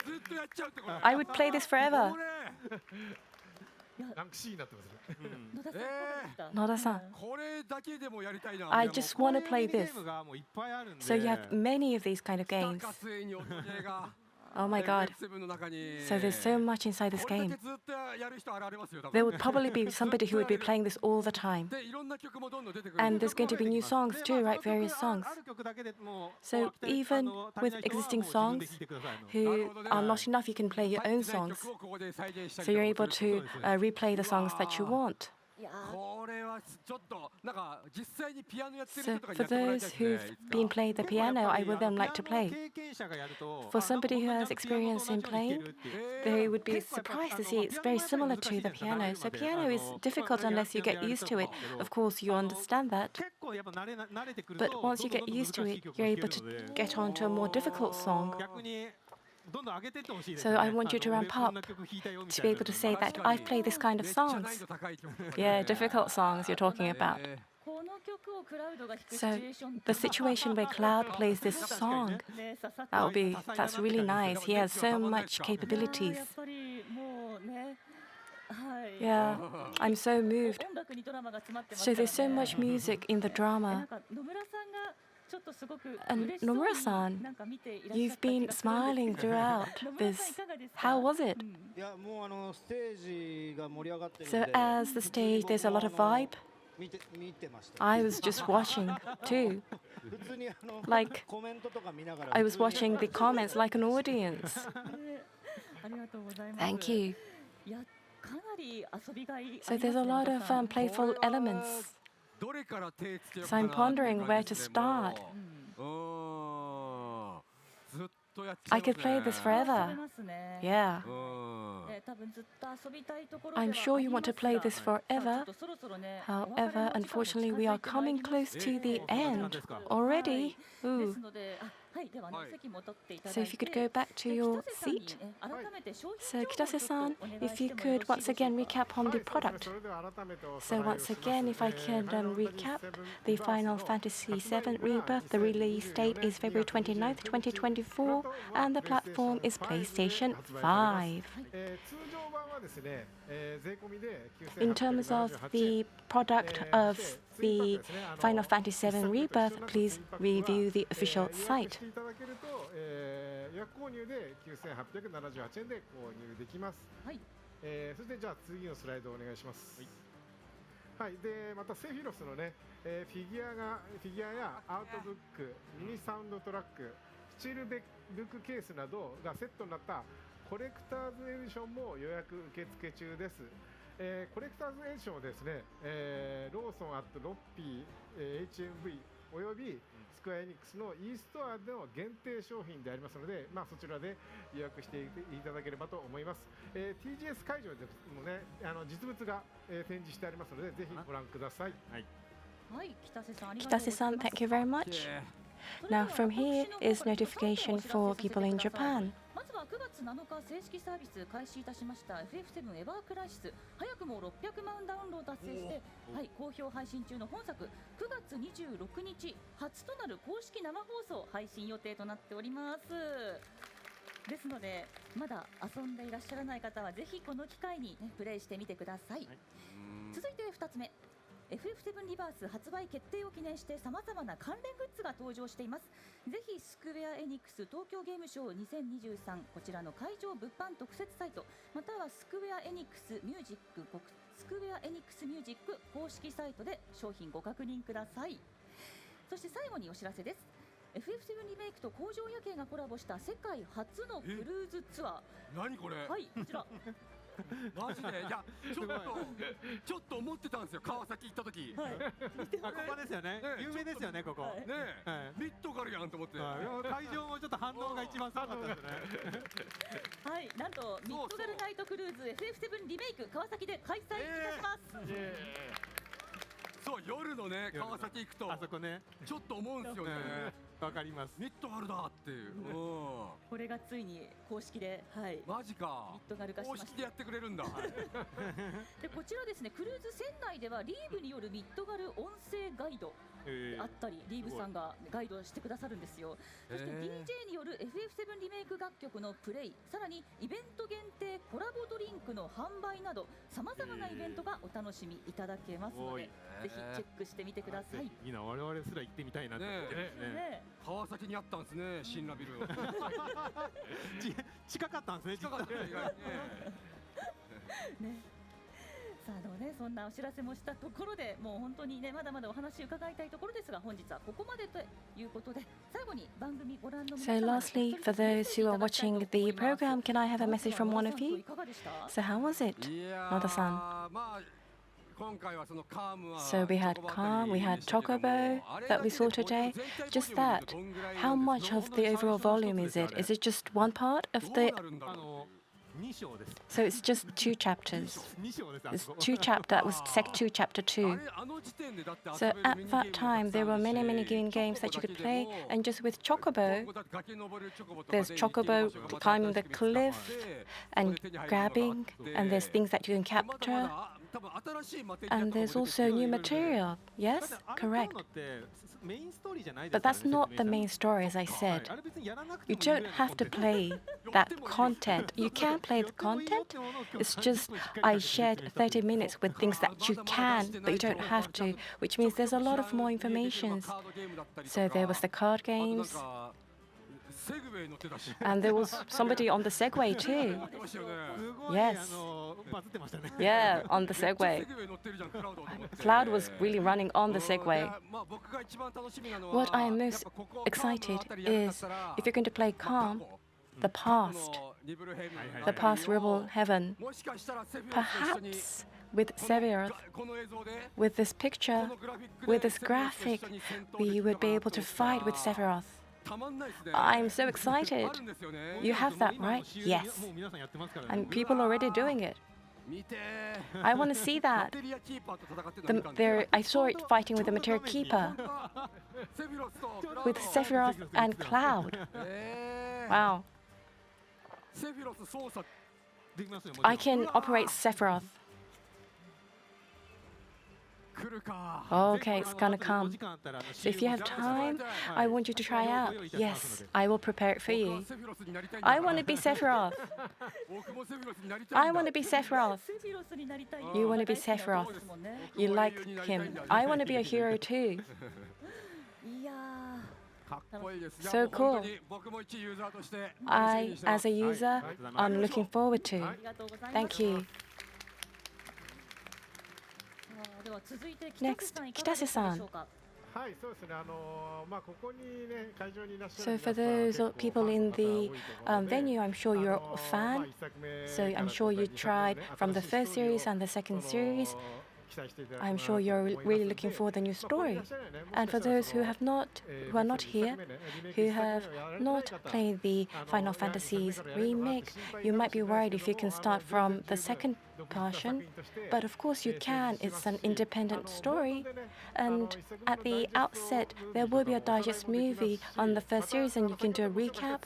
I would play this forever. ランク C になってますね。Noda-san, これだけでもやりたいな。 I just want to play ゲ this. ームがもういっぱいあるんで。 So you have many of these kind of games. かついに音ゲーが Oh my god. FF7 の中に So there's so much inside this これだ game. けずっとやる人現れますよ、多 There 分。 would probably be somebody who would be playing this all the time. でいろんな曲もどんどん出てくる。 And there's going to be new songs too, right? Various songs. ある曲だけでもう So even with existing songs who are not enough, you can play your own songs. 曲をここで再現したり So と you're か able to replay the songs that you want. これはちょっとなんか実際にピアノやってる So 人とかに for やってもらい those たいですね。 who've been playing the piano, I would then like to play. 経験者がやると For somebody who has experience in playing, they would be surprised to see it's very similar to the piano. So piano is difficult unless you get used to it. Of course, you understand that. 結構やっぱ慣れてくると But once you get used to it, you're able to get onto a more difficult song. 逆にどんどん上げてってほしいです So ね。 I want you to ramp up to be able to say that I've played this kind of めっちゃ難 songs. 易度高い曲とかね Yeah, difficult songs you're talking about. この曲をクラウドが弾くシチ So ュエーション the situation where Cloud plays this song, ね、刺さって that's really nice. He has so much いや capabilities. やっぱりもうね、はい。 Yeah, I'm so moved. 音楽にドラマが詰まってます So から there's so ね。 much music in the な drama. んか野村さんがちょっとすごく And 嬉しそうに Nomura-san, なんか見ていらっしゃった You've 気 been がするん smiling ですけど throughout 野村さん this. いかがですか？ How was it? うんいやもうステージが盛り上がってるん So で as the stage, there's a lot of vibe. 見てました。 I was just watching too. 普通にLike コメントとか見ながら I was watching the comments like an audience. ありがとうございます。 Thank you. いや、かなり遊びがいあります So ね。 there's a lot of 野村さん playful elements. どれから手つけよう So か I'm な pondering where to start. ずっとやっちゃ I います could play ね this forever. 遊べますね。 Yeah. うん多分ずっと遊びたいところでは I'm sure you want to play this ちょ forever. っとそろそろね、 However, unfortunately, we are coming close to the end already. で Ooh. すので、はい、ではね、はい席戻っていただ So い if て。 you could go back to で your 北瀬さんに seat. ね改めて商 So 品情報をちょっ Kitase-san, とお願い if し you ても could よろしい once でしょう again か？ recap on the product. So once again, if I can recap the Final Fantasy VII Rebirth, the release date is February 29th, 2024, and the platform is PlayStation 5. In terms of the product of the Final Fantasy VII Rebirth, please review the official site. 予約購入で9878円で購入できます。はい。そしてじゃあ次のスライドお願いします。はい。でまたセフィロスのね、フィギュアやアウトブック、ミニサウンドトラック、スチールブックケースなどがセットになったコレクターズエディションも予約受付中です。コレクターズエディションはですね、ローソンロッピー、HMV およびスクエアエニックスの e ストアでの限定商品でありますので、そちらで予約していただければと思います。TGS 会場でもね、実物が、展示してありますので、ぜひご覧ください。はい、北瀬さんありがとうございます。 Kitase-san, thank you very much. Now from here is notification for people in Japan. まずは9月7日正式サービス開始いたしました FF7 エバークライシス、早くも600万ダウンロード達成して、はい、好評配信中の本作、9月26日初となる公式生放送配信予定となっております。ですのでまだ遊んでいらっしゃらない方はぜひこの機会に、ね、プレイしてみてください。続いて2つ目、FF7 リバース発売決定を記念してさまざまな関連グッズが登場しています。ぜひスクウェアエニックス東京ゲームショー2023、こちらの会場物販特設サイト、またはスクウェアエニックスミュージック公式サイトで商品ご確認ください。そして最後にお知らせです。 FF7 リメイクと工場夜景がコラボした世界初のクルーズツアー。何これ？はい、こちらマジで、いや、ちょっと思ってたんですよ、川崎行った時。あ、ここですよね。有名ですよね、ここ。ねえ、ミットがあるやんと思って。会場もちょっと反応が一番すごかったですね。はい、なんとミッドガルナイトクルーズ FF7 リメイク川崎で開催いたします。そう、夜のね、川崎行くとあそこね、ちょっと思うんですよね。わかります。ミッドガルだっていう。これがついに公式で、はい。マジか。ミッドガル化しました。公式でやってくれるんだ。でこちらですね、クルーズ船内ではリーブによるミッドガル音声ガイド、あったり、リーブさんがガイドしてくださるんですよ。そして DJ による FF7 リメイク楽曲のプレイ、さらにイベント限定コラボドリンクの販売などさまざまなイベントがお楽しみいただけますので、ぜひチェックしてみてください。いいな、我々すら行ってみたいなって思ってますね。川崎にあったんですね、新ラビル。近かったんですね。近かったね、意外にね。ね、さあね、そんなお知らせもしたところで、もう本当にね、まだまだお話伺いたいところですが、本日はここまでということで、最後に番組ご覧の皆 So 様 lastly, for those who are watching the program, can I have a message from one of you? いかがでした？ So how was it, いや Noda-san? まあ今回はそのカームは So we had Calm, we had Chocobo that we saw today. Just that, how much of the overall volume is it? Is it just one part of the... 2章です。 So it's just 2 chapters. 2章です。 It's 2 chapter, that was Sec 2, Chapter 2. So at that time, there were many, many games that you could play. And just with Chocobo, there's Chocobo climbing the cliff and grabbing, and there's things that you can capture. And there's also new material. Yes, correct. But that's not the main story, as I said. You don't have to play that content. You can play the content. It's just I shared 30 minutes with things that you can, but you don't have to, which means there's a lot of more information. So there was the card games. And there was somebody on the Segway too. Yes. Yeah, on the Segway. Cloud was really running on the Segway. What I am most excited is if you're going to play Calm, the past Rebel Heaven, perhaps with Sephiroth, with this picture, with this graphic, we would be able to fight with Sephiroth. I'm so excited. You have that, right? Yes. And people are already doing it. I want to see that. I saw it fighting with the Material Keeper. With Sephiroth and Cloud. Wow. I can operate Sephiroth. Okay, it's gonna come. So if you have time, I want you to try out. Yes, I will prepare it for you. I want to be Sephiroth. I want to be Sephiroth. You want to be Sephiroth. You like him. I want to be a hero too. So cool. I, as a user, I'm looking forward to. Thank you. Next, Kitase-san. So for those people in the venue, I'm sure you're a fan. So I'm sure you tried from the first series and the second series. I'm sure you're really looking for the new story. And for those who are not here, who have not played the Final Fantasy's remake, you might be worried if you can start from the second portion. But of course you can. It's an independent story. And at the outset, there will be a digest movie on the first series, and you can do a recap.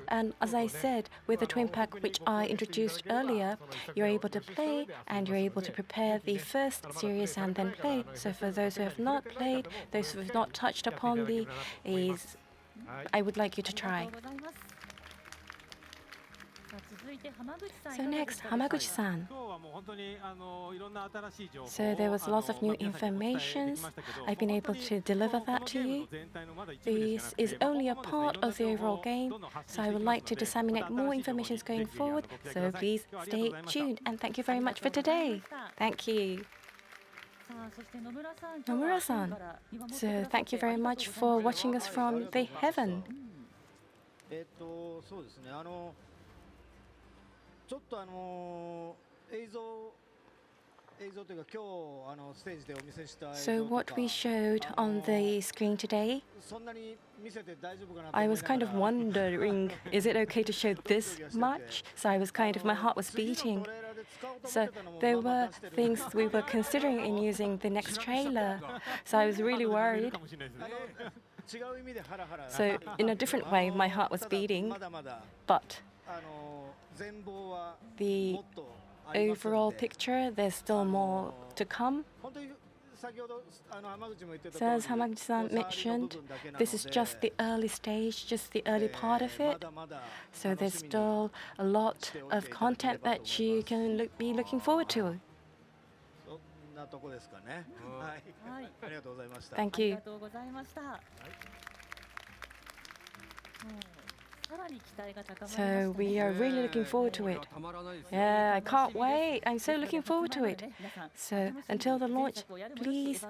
And as I said, with the twin pack, which I introduced earlier, you're able to play and you're able to prepare the first series and then play. So for those who have not played, those who have not touched upon I would like you to try. So next, Hamaguchi-san. So there was lots of new information. I've been able to deliver that to you. This is only a part of the overall game, so I would like to disseminate more information going forward. So please stay tuned, and thank you very much for today. Thank you. Nomura-san. So thank you very much for watching us from the heaven. ちょっと映像というか今日ステージでお見せした So what we showed on the screen today, そんなに見せて大丈夫かなと I was kind of wondering, is it okay to show this much? So I was kind of, my heart was beating. So there were things we were considering in using the next trailer. So I was really worried. So in a different way, my heart was beating. But the overall picture, there's still more to come. So as Hamaguchi-san mentioned, this is just the early stage, just the early part of it. So there's still a lot of content that you can be looking forward to. Thank you. So we are really looking forward to it. Yeah, I can't wait. I'm so looking forward to it. So until the launch, please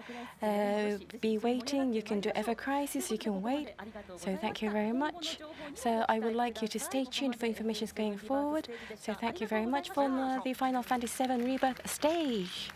be waiting. You can do Ever Crisis, you can wait. So thank you very much. So I would like you to stay tuned for information going forward. So thank you very much for the Final Fantasy VII Rebirth stage.